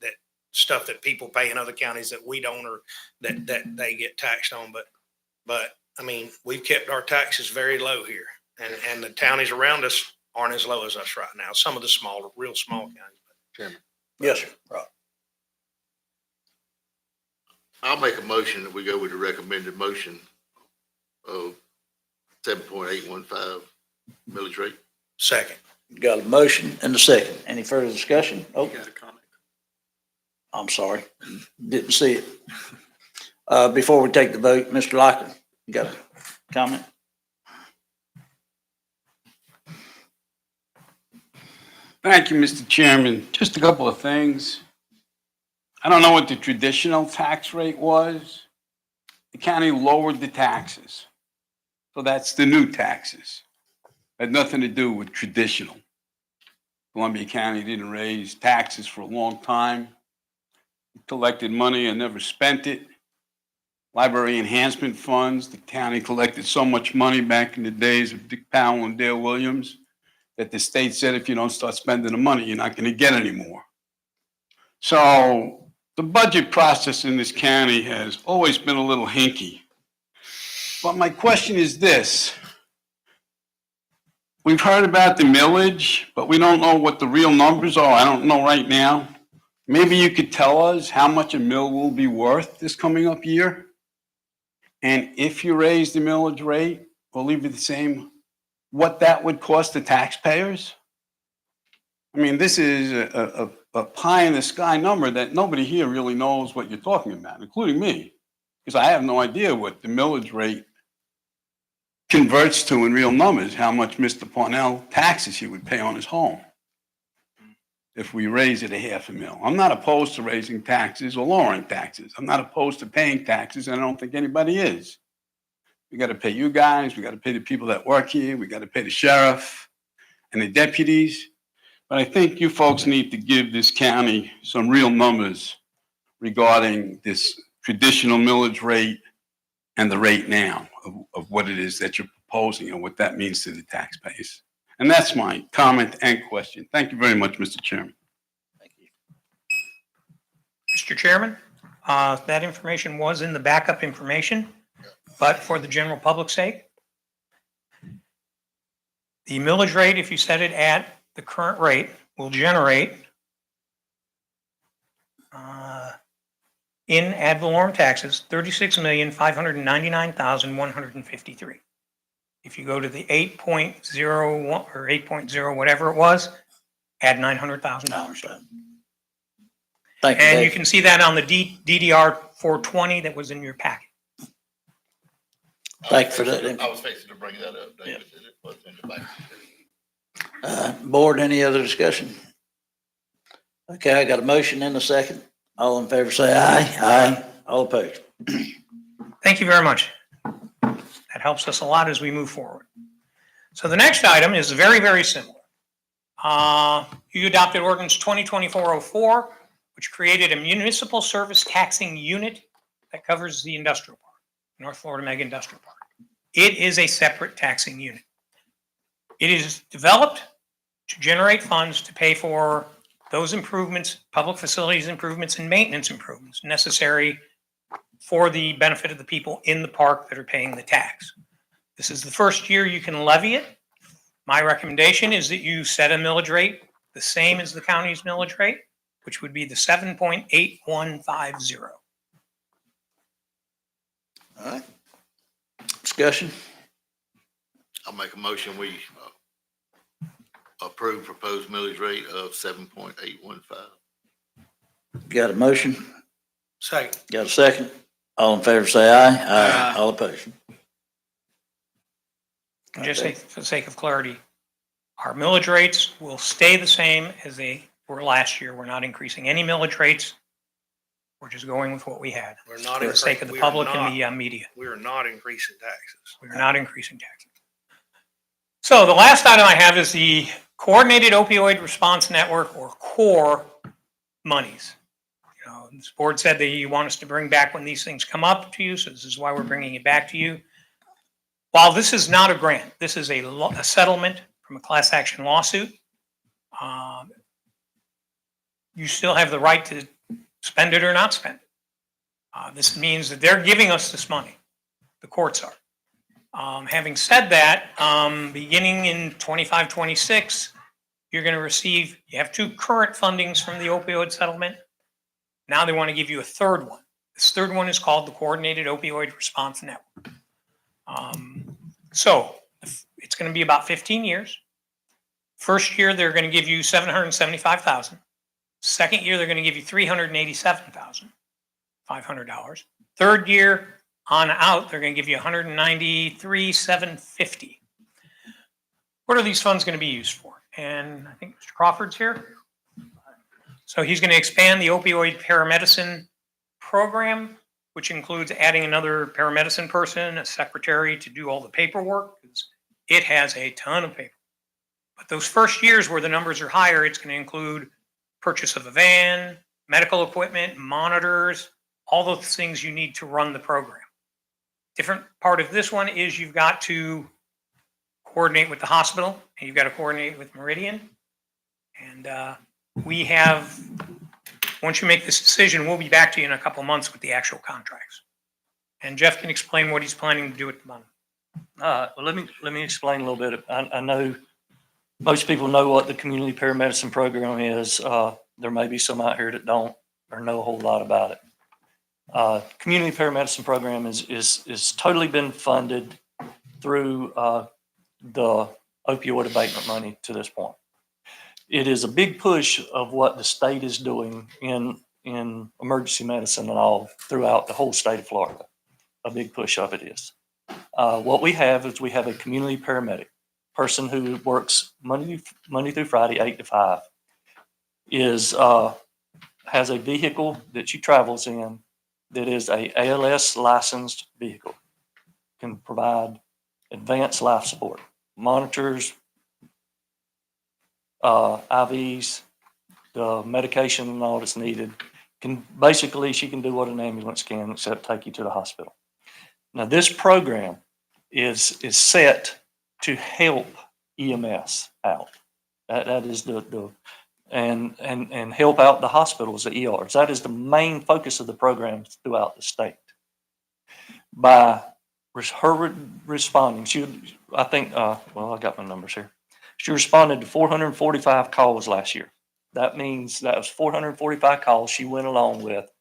that stuff that people pay in other counties that we don't, or that they get taxed on. But I mean, we've kept our taxes very low here, and the counties around us aren't as low as us right now. Some of the smaller, real small counties. Chairman, Yes, sir. Rob. I'll make a motion that we go with the recommended motion of 7.815 millage rate. Second. Got a motion and a second. Any further discussion? Oh, Got a comment. I'm sorry. Didn't see it. Before we take the vote, Mr. Lockton, you got a comment? Thank you, Mr. Chairman. Just a couple of things. I don't know what the traditional tax rate was. The county lowered the taxes. So that's the new taxes. Had nothing to do with traditional. Columbia County didn't raise taxes for a long time. Collected money and never spent it. Library enhancement funds, the county collected so much money back in the days of Dick Powell and Dale Williams that the state said if you don't start spending the money, you're not going to get any more. So the budget process in this county has always been a little hinky. But my question is this. we've heard about the millage, but we don't know what the real numbers are. I don't know right now. Maybe you could tell us how much a mill will be worth this coming up year? And if you raise the millage rate or leave it the same, what that would cost the taxpayers? I mean, this is a pie in the sky number that nobody here really knows what you're talking about, including me, because I have no idea what the millage rate converts to in real numbers, how much Mr. Parnell taxes he would pay on his home if we raise it a half a mil. I'm not opposed to raising taxes or lowering taxes. I'm not opposed to paying taxes, and I don't think anybody is. We got to pay you guys. We got to pay the people that work here. We got to pay the sheriff and the deputies. But I think you folks need to give this county some real numbers regarding this traditional millage rate and the rate now of what it is that you're proposing and what that means to the taxpayers. And that's my comment and question. Thank you very much, Mr. Chairman. Thank you. Mr. Chairman, that information was in the backup information, but for the general public's sake, the millage rate, if you set it at the current rate, will generate in ad valorem taxes, $36,599,153. If you go to the 8.01 or 8.0, whatever it was, add $900,000 to it. Thank you, And you Dave. can see that on the DDR 420 that was in your packet. Thank you for that. I was fixing to bring that up, David. It was in the back. Board, any other discussion? Okay, I got a motion and a second. All in favor say aye. Aye. All opposed. Thank you very much. That helps us a lot as we move forward. So the next item is very, very similar. You adopted ordinance 2024-04, which created a municipal service taxing unit that covers the industrial park, North Florida Mega Industrial Park. It is a separate taxing unit. It is developed to generate funds to pay for those improvements, public facilities improvements and maintenance improvements necessary for the benefit of the people in the park that are paying the tax. This is the first year you can levy it. My recommendation is that you set a millage rate the same as the county's millage rate, which would be the 7.8150. All right. Discussion? I'll make a motion, we approve proposed millage rate of 7.815. Got a motion? Second. Got a second? All in favor say aye. Aye. All opposed. And just for the sake of clarity, our millage rates will stay the same as they were last year. We're not increasing any millage rates. We're just going with what we had. We're not For the sake of the we are public and not- the media. We are not increasing taxes. We're not increasing taxes. So the last item I have is the Coordinated Opioid Response Network, or CORE monies. You know, this board said that you want us to bring back when these things come up to you, so this is why we're bringing it back to you. While this is not a grant, this is a settlement from a class action lawsuit. You still have the right to spend it or not spend it. This means that they're giving us this money. The courts are. Having said that, beginning in 25-26, you're going to receive, you have two current fundings from the opioid settlement. Now they want to give you a third one. This third one is called the Coordinated Opioid Response Network. So it's going to be about 15 years. First year, they're going to give you $775,000. Second year, they're going to give you $387,500. Third year on out, they're going to give you $193,750. What are these funds going to be used for? And I think Mr. Crawford's here. So he's going to expand the opioid paramedicine program, which includes adding another paramedicine person, a secretary to do all the paperwork, because it has a ton of paper. But those first years where the numbers are higher, it's going to include purchase of a van, medical equipment, monitors, all those things you need to run the program. Different part of this one is you've got to coordinate with the hospital, and you've got to coordinate with Meridian. And we have, once you make this decision, we'll be back to you in a couple months with the actual contracts. And Jeff can explain what he's planning to do with the money. Well, let me explain a little bit. I know Most people know what the community paramedicine program is. There may be some out here that don't or know a whole lot about it. Community paramedicine program is totally been funded through the opioid abatement money to this point. It is a big push of what the state is doing in emergency medicine and all throughout the whole state of Florida. A big push of it is. What we have is we have a community paramedic, person who works Monday through Friday, 8 to 5, has a vehicle that she travels in that is a ALS licensed vehicle, can provide advanced life support, monitors, IVs, the medication and all that's needed. She can do what an ambulance can, except take you to the hospital. Now, this program is set to help EMS out. That is and help out the hospitals, the ERs. That is the main focus of the program throughout the state. By her responding, I got my numbers here. She responded to 445 calls last year. That means that was 445 calls she went along with,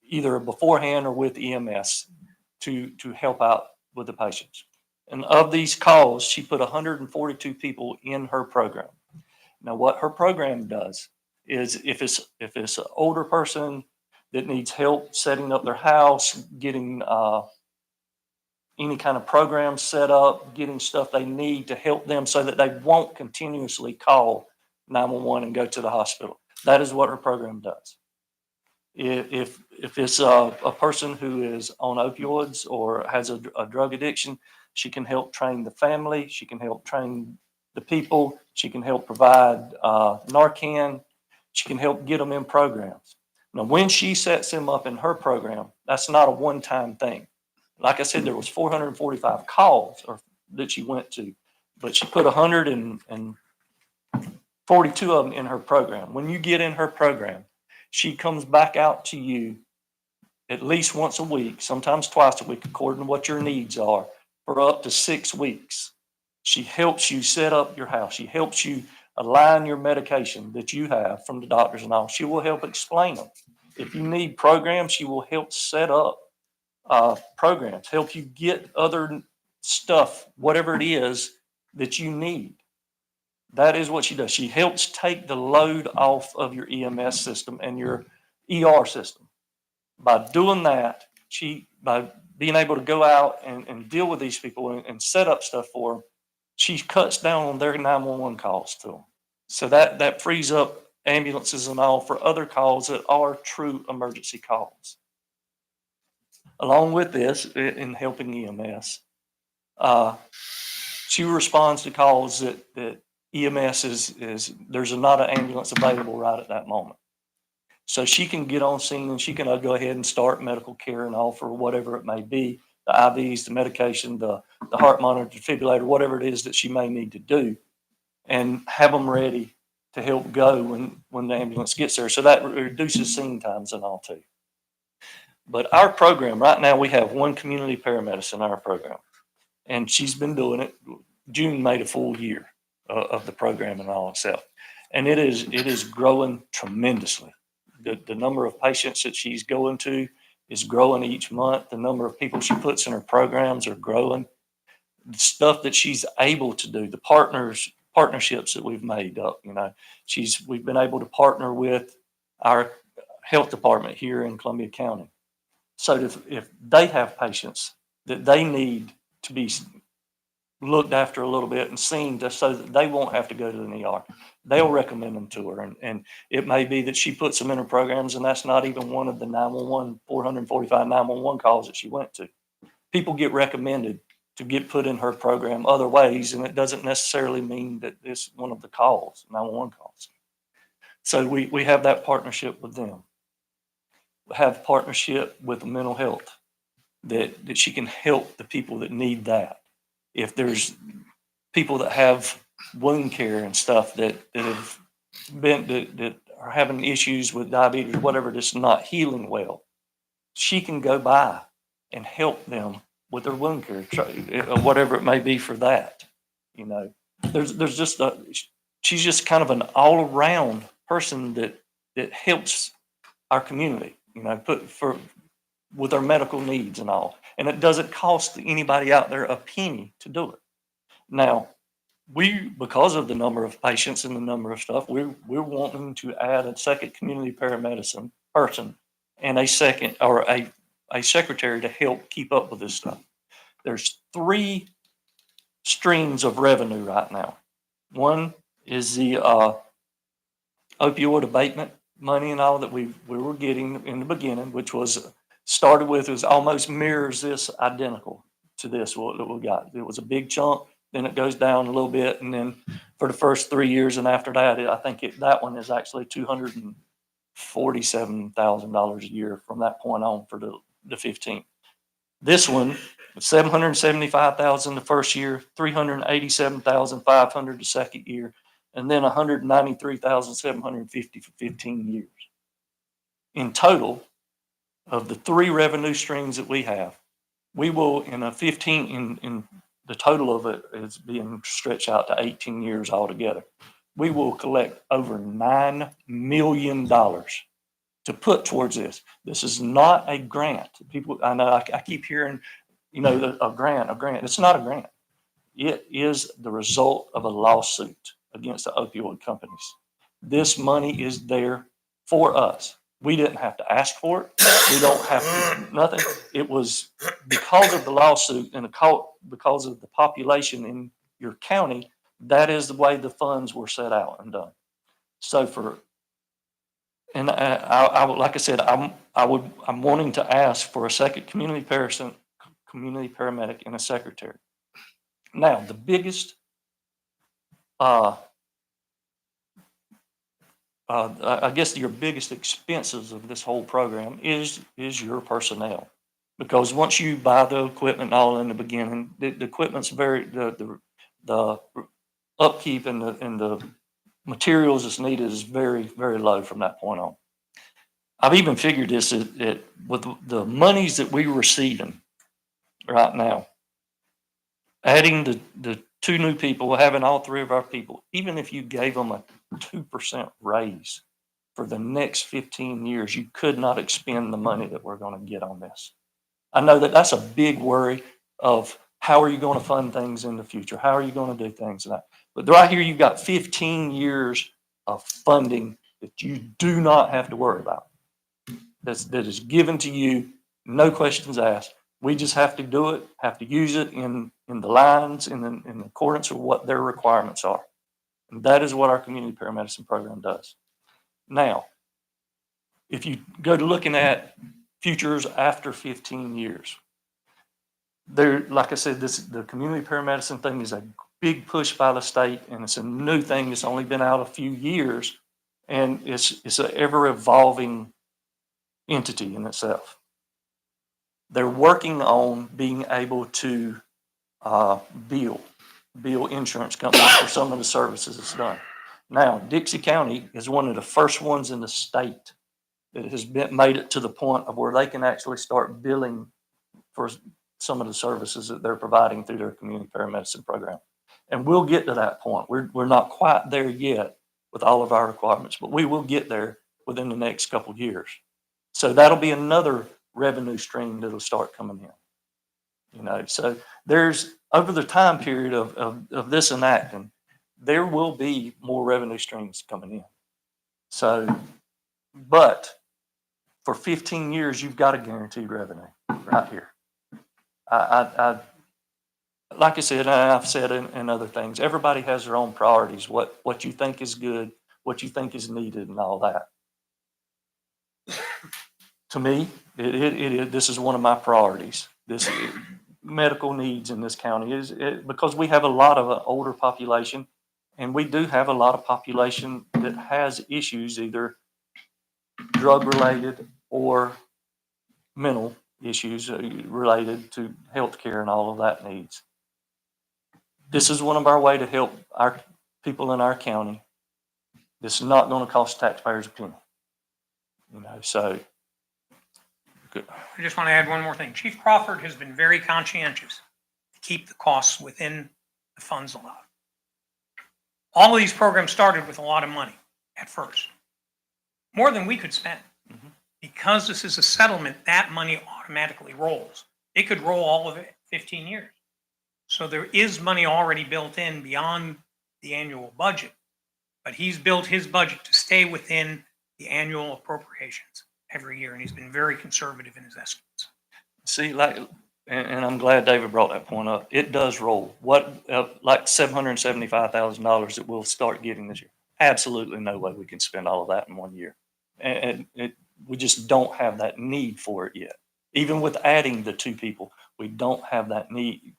either beforehand or with EMS, to help out with the patients. And of these calls, she put 142 people in her program. Now, what her program does is if it's an older person that needs help setting up their house, getting any kind of program set up, getting stuff they need to help them so that they won't continuously call 911 and go to the hospital. That is what her program does. If it's a person who is on opioids or has a drug addiction, she can help train the family. She can help train the people. She can help provide Narcan. She can help get them in programs. Now, when she sets them up in her program, that's not a one-time thing. Like I said, there was 445 calls that she went to, but she put 142 of them in her program. When you get in her program, she comes back out to you at least once a week, sometimes twice a week, according to what your needs are, for up to 6 weeks. She helps you set up your house. She helps you align your medication that you have from the doctors and all. She will help explain them. If you need programs, she will help set up programs, help you get other stuff, whatever it is that you need. That is what she does. She helps take the load off of your EMS system and your ER system. By doing that, by being able to go out and deal with these people and set up stuff for them, she cuts down on their 911 calls to them. So that frees up ambulances and all for other calls that are true emergency calls. Along with this, in helping EMS, she responds to calls that EMS is there's not an ambulance available right at that moment. So she can get on scene and she can go ahead and start medical care and offer whatever it may be, the IVs, the medication, the heart monitor, defibrillator, whatever it is that she may need to do, and have them ready to help go when the ambulance gets there. So that reduces scene times and all too. But our program, right now, we have one community paramedicine in our program, and she's been doing it. June made a full year of the program and all itself. And it is growing tremendously. The number of patients that she's going to is growing each month. The number of people she puts in her programs are growing. The stuff that she's able to do, the partnerships that we've made up, we've been able to partner with our health department here in Columbia County. So if they have patients that they need to be looked after a little bit and seen so that they won't have to go to an ER, they'll recommend them to her. And it may be that she puts them in her programs, and that's not even one of the 445 911 calls that she went to. People get recommended to get put in her program other ways, and it doesn't necessarily mean that it's one of the calls, 911 calls. So we have that partnership with them. We have partnership with mental health that she can help the people that need that. If there's people that have wound care and stuff that have been that are having issues with diabetes, whatever, that's not healing well, she can go by and help them with their wound care, whatever it may be for that. there's just she's just kind of an all around person that helps our community, with our medical needs and all. And it doesn't cost anybody out there a penny to do it. Now, because of the number of patients and the number of stuff, we're wanting to add a second community paramedicine person and a second or a secretary to help keep up with this stuff. There's 3 streams of revenue right now. One is the opioid abatement money and all that we were getting in the beginning, which was started with, was almost mirrors this, identical to this, what we got. It was a big chunk, then it goes down a little bit, and then for the first 3 years, and after that, I think that one is actually $247,000 a year from that point on for the 15. This one, $775,000 the first year, $387,500 the second year, and then $193,750 for 15 years. In total, of the 3 revenue streams that we have, we will in the total of it is being stretched out to 18 years altogether. We will collect over $9 million to put towards this. This is not a grant. People, I know I keep hearing, a grant. It's not a grant. It is the result of a lawsuit against the opioid companies. This money is there for us. We didn't have to ask for it. We don't have to, nothing. It was because of the lawsuit and because of the population in your county, that is the way the funds were set out and done. So I would, like I said, I'm wanting to ask for a second community paramedic and a secretary. Now, the biggest, I guess your biggest expenses of this whole program is your personnel, because once you buy the equipment all in the beginning, the equipment's the upkeep and the materials that's needed is very, very low from that point on. I've even figured this with the monies that we're receiving right now, adding the 2 new people, having all 3 of our people, even if you gave them a 2% raise for the next 15 years, you could not expend the money that we're going to get on this. I know that that's a big worry of how are you going to fund things in the future? How are you going to do things like that? But right here, you've got 15 years of funding that you do not have to worry about. That is given to you, no questions asked. We just have to do it, have to use it in the lines, in accordance with what their requirements are. And that is what our community paramedicine program does. Now, if you go to looking at futures after 15 years, like I said, the community paramedicine thing is a big push by the state, and it's a new thing that's only been out a few years, and it's an ever evolving entity in itself. They're working on being able to bill insurance companies for some of the services it's done. Now, Dixie County is one of the first ones in the state that has made it to the point of where they can actually start billing for some of the services that they're providing through their community paramedicine program. And we'll get to that point. We're not quite there yet with all of our requirements, but we will get there within the next couple of years. So that'll be another revenue stream that'll start coming in. So there's, over the time period of this enacting, there will be more revenue streams coming in. So, but for 15 years, you've got a guaranteed revenue right here. I like I said, and I've said in other things, everybody has their own priorities, what you think is good, what you think is needed, and all that. To me, this is one of my priorities. This medical needs in this county is because we have a lot of an older population, and we do have a lot of population that has issues, either drug related or mental issues related to healthcare and all of that needs. This is one of our way to help our people in our county. This is not going to cost taxpayers a penny. So good. I just want to add one more thing. Chief Crawford has been very conscientious to keep the costs within the funds allowed. All of these programs started with a lot of money at first, more than we could spend. Because this is a settlement, that money automatically rolls. It could roll all of it 15 years. So there is money already built in beyond the annual budget, but he's built his budget to stay within the annual appropriations every year, and he's been very conservative in his estimates. See, like, and I'm glad David brought that point up. It does roll. What, like $775,000 that we'll start getting this year. Absolutely no way we can spend all of that in 1 year. And we just don't have that need for it yet. Even with adding the 2 people, we don't have that need,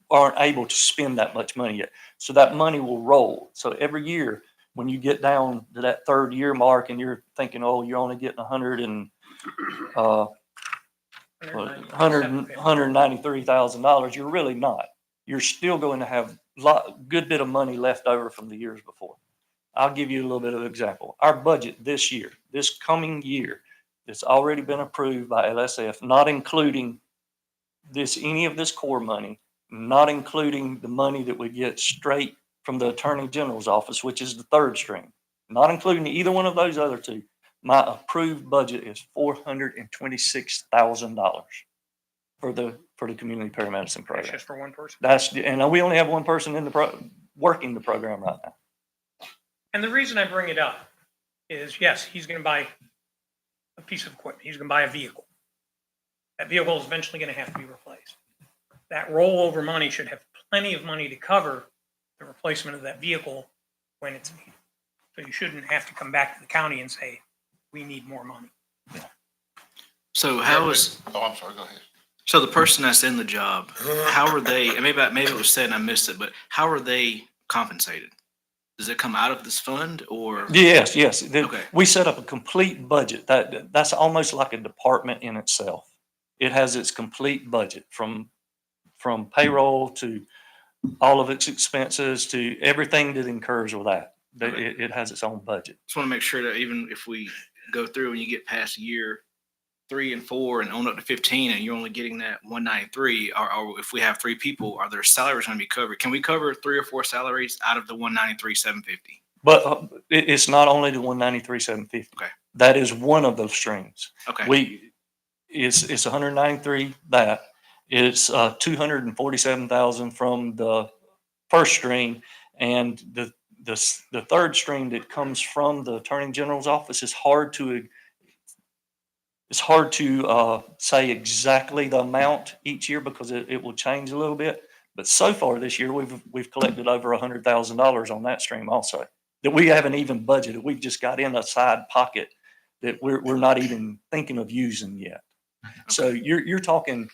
aren't able to spend that much money yet. So that money will roll. So every year, when you get down to that 3rd year mark and you're thinking, oh, you're only getting $193,000, you're really not. You're still going to have good bit of money left over from the years before. I'll give you a little bit of example. Our budget this year, this coming year, it's already been approved by LSF, not including any of this core money, not including the money that we get straight from the Attorney General's office, which is the 3rd stream, not including either one of those other 2. My approved budget is $426,000 for the community paramedicine That's program. just for one person. And we only have one person in working the program right now. And the reason I bring it up is, yes, he's going to buy a piece of equipment. He's going to buy a vehicle. That vehicle is eventually going to have to be replaced. That rollover money should have plenty of money to cover the replacement of that vehicle when it's needed. So you shouldn't have to come back to the county and say, we need more money. So how is, Oh, I'm sorry, go ahead. so the person that's in the job, how are they, and maybe it was said and I missed it, but how are they compensated? Does it come out of this fund or? Yes. Okay. We set up a complete budget. That's almost like a department in itself. It has its complete budget from payroll to all of its expenses to everything that incurs with that. It has its own budget. Just want to make sure that even if we go through and you get past year 3 and 4 and on up to 15 and you're only getting that 193, or if we have 3 people, are their salaries going to be covered? Can we cover 3 or 4 salaries out of the 193,750? But it's not only the 193,750. Okay. That is one of those streams. Okay. It's 193 that. It's 247,000 from the first stream, and the 3rd stream that comes from the Attorney General's office is hard to say exactly the amount each year because it will change a little bit. But so far this year, we've collected over $100,000 on that stream also that we haven't even budgeted. We've just got in a side pocket that we're not even thinking of using yet. So you're talking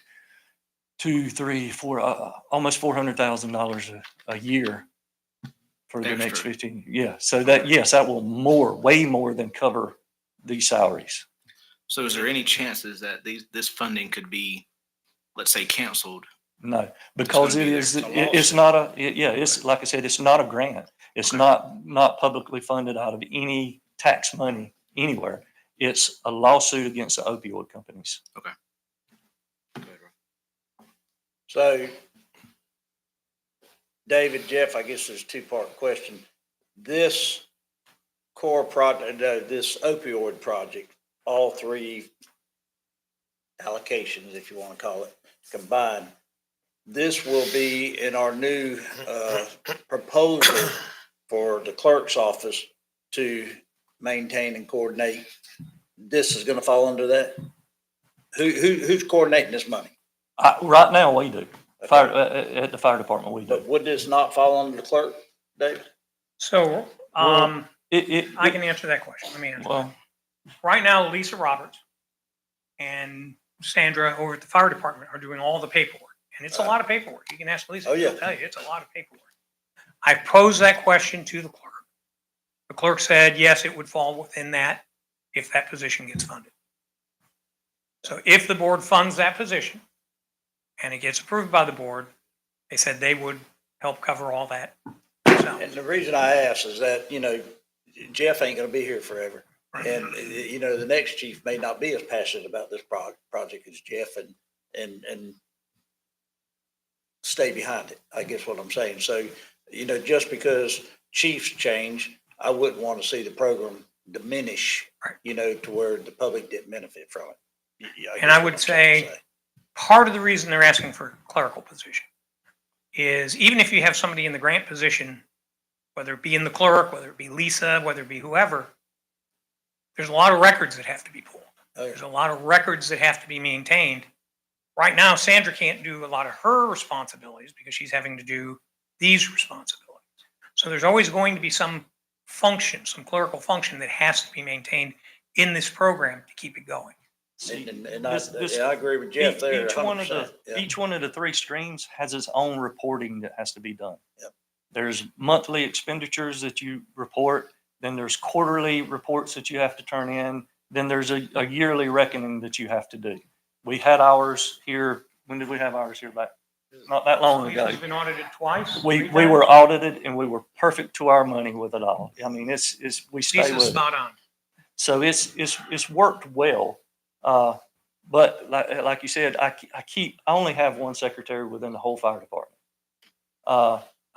2, 3, 4, almost $400,000 a year for the next 15. Yeah. So that will way more than cover these salaries. So is there any chances that this funding could be, let's say, canceled? No, because it's like I said, it's not a grant. It's not publicly funded out of any tax money anywhere. It's a lawsuit against the opioid companies. Okay. So, David, Jeff, I guess there's a 2-part question. This core project, this opioid project, all 3 allocations, if you want to call it, combined, this will be in our new proposal for the clerk's office to maintain and coordinate. This is going to fall under that? Who's coordinating this money? Right now, we do. At the fire department, we do. But would this not fall under the clerk, David? So Well, I can answer that question. Let me answer. Well, Right now, Lisa Roberts and Sandra over at the fire department are doing all the paperwork. And it's a lot of paperwork. You can ask Lisa. Oh, yeah. She'll tell you it's a lot of paperwork. I posed that question to the clerk. The clerk said, yes, it would fall within that if that position gets funded. So if the board funds that position and it gets approved by the board, they said they would help cover all that. And the reason I ask is that, Jeff ain't going to be here forever. And, the next chief may not be as passionate about this project as Jeff and stay behind it, I guess what I'm saying. So you know, just because chiefs change, I wouldn't want to see the program diminish, Right. you know, to where the public didn't benefit from it. And I would say part of the reason they're asking for a clerical position is even if you have somebody in the grant position, whether it be in the clerk, whether it be Lisa, whether it be whoever, there's a lot of records that have to be pulled. There's a lot of records that have to be maintained. Right now, Sandra can't do a lot of her responsibilities because she's having to do these responsibilities. So there's always going to be some function, some clerical function that has to be maintained in this program to keep it going. And This- I agree with Jeff there. Each one of 100%. the, Yeah. each one of the three streams has its own reporting that has to be done. Yep. There's monthly expenditures that you report, then there's quarterly reports that you have to turn in, then there's a yearly reckoning that you have to do. We had ours here, when did we have ours here back? Not that long ago. We've been audited twice. We three were times. audited and we were perfect to our money with it all. I mean, we stay Lisa's with it. spot on. So it's worked well. But like you said, I only have one secretary within the whole fire department.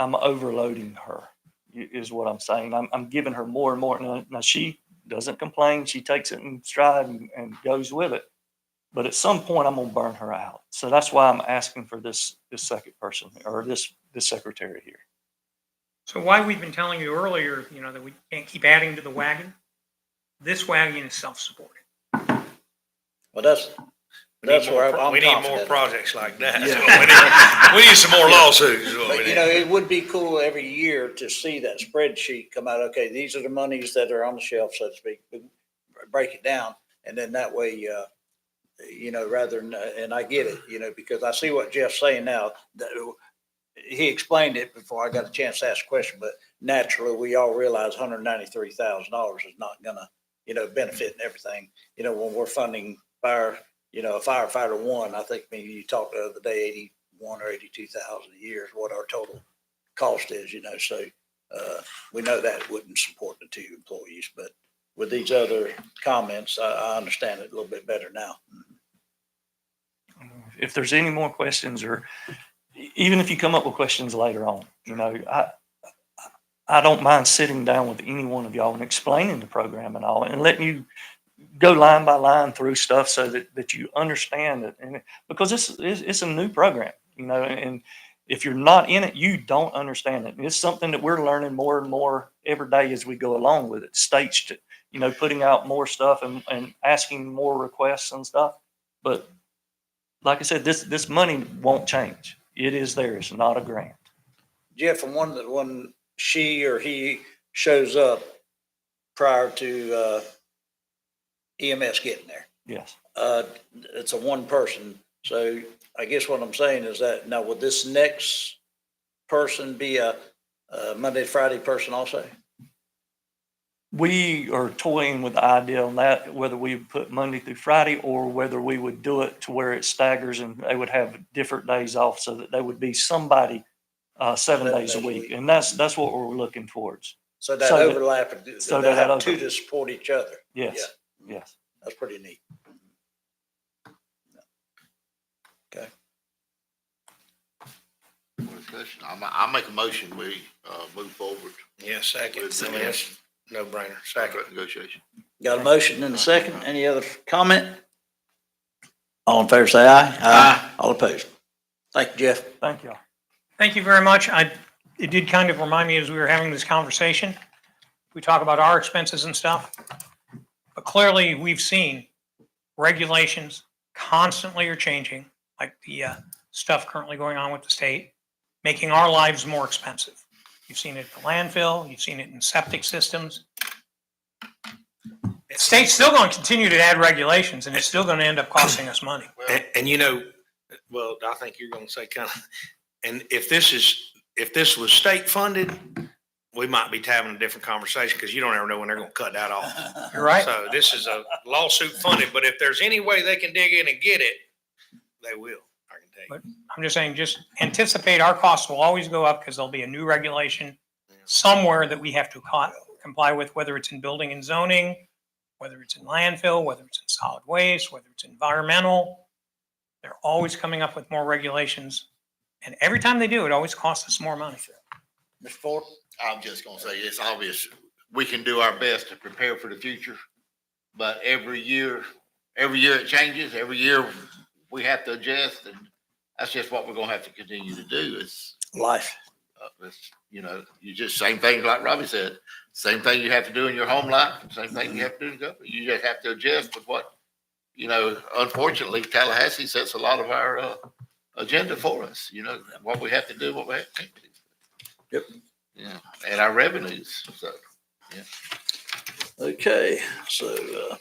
I'm overloading her is what I'm saying. I'm giving her more and more. Now she doesn't complain. She takes it in stride and goes with it. But at some point I'm going to burn her out. So that's why I'm asking for this second person or this secretary here. So why we've been telling you earlier, you know, that we can't keep adding to the wagon. This wagon is self-supporting. Well, that's where I'm We need more confident. projects like that. We need some more lawsuits. is what we But, need. you know, it would be cool every year to see that spreadsheet come out. Okay, these are the monies that are on the shelf, so to speak. Break it down, and then that way, you know, rather than, and I get it, you know, because I see what Jeff's saying now. That he explained it before I got a chance to ask a question, but naturally, we all realize $193,000 is not gonna, you know, benefit and everything. You know, when we're funding fire, you know, a firefighter one, I think maybe you talked the other day, 81 or 82,000 a year is what our total cost is, you know, so we know that wouldn't support the two employees, but with these other comments, I understand it a little bit better now. If there's any more questions or even if you come up with questions later on, you know, I don't mind sitting down with any one of y'all and explaining the program and all and letting you go line by line through stuff so that you understand it. And because it's a new program, you know, and if you're not in it, you don't understand it. And it's something that we're learning more and more every day as we go along with it. States, you know, putting out more stuff and asking more requests and stuff. But like I said, this money won't change. It is there. It's not a grant. Jeff, from when she or he shows up prior to EMS getting there, Yes. it's a one person. So I guess what I'm saying is that now would this next person be a Monday to Friday person also? We are toying with the idea on that, whether we put Monday through Friday or whether we would do it to where it staggers and they would have different days off so that they would be somebody 7 days a week. And that's what we're looking towards. So that So that- overlap, so they that have two over- to support each other. Yes. Yes. That's pretty neat. Okay. Discussion. I'll make a motion, we, move forward. Yeah, second. With I mean, it's no brainer. Second. Contract negotiation. Got a motion and a second. Any other comment? All in favor, say aye. Aye. All opposed. Thank you, Jeff. Thank y'all. Thank you very much. It did kind of remind me as we were having this conversation, we talk about our expenses and stuff. But clearly we've seen regulations constantly are changing, like the stuff currently going on with the state, making our lives more expensive. You've seen it at the landfill, you've seen it in septic systems. The state's still going to continue to add regulations and it's still going to end up costing us money. And you know, well, I think you're going to say kind of, and if this was state funded, we might be having a different conversation because you don't ever know when they're going to cut that off. You're right. So this is a lawsuit funded, but if there's any way they can dig in and get it, they will. I can tell you. But I'm just saying, just anticipate our costs will always go up because there'll be a new regulation somewhere that we have to comply with, whether it's in building and zoning, whether it's in landfill, whether it's in solid waste, whether it's environmental. They're always coming up with more regulations. And every time they do, it always costs us more money. Mr. Ford? I'm just gonna say, it's obvious, we can do our best to prepare for the future. But every year it changes, every year we have to adjust, and that's just what we're gonna have to continue to do is, Life. it's, you just, same thing like Robbie said, same thing you have to do in your home life, same thing you have to do in government. You just have to adjust with what, unfortunately, Tallahassee sets a lot of our, agenda for us, what we have to do, what we have to do. Yep. Yeah, and our revenues, so. Okay, so,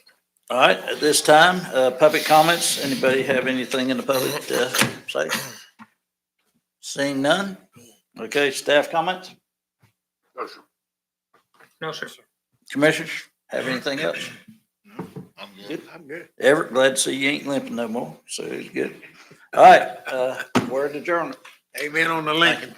all right, at this time, public comments. Anybody have anything in the public to say? Seeing none? Okay, staff comments? No, sir. Commissioners, have anything else? I'm good. I'm good. Everett, glad to see you ain't limping no more, so it's good. All right, word adjourned. Amen on the Lincoln.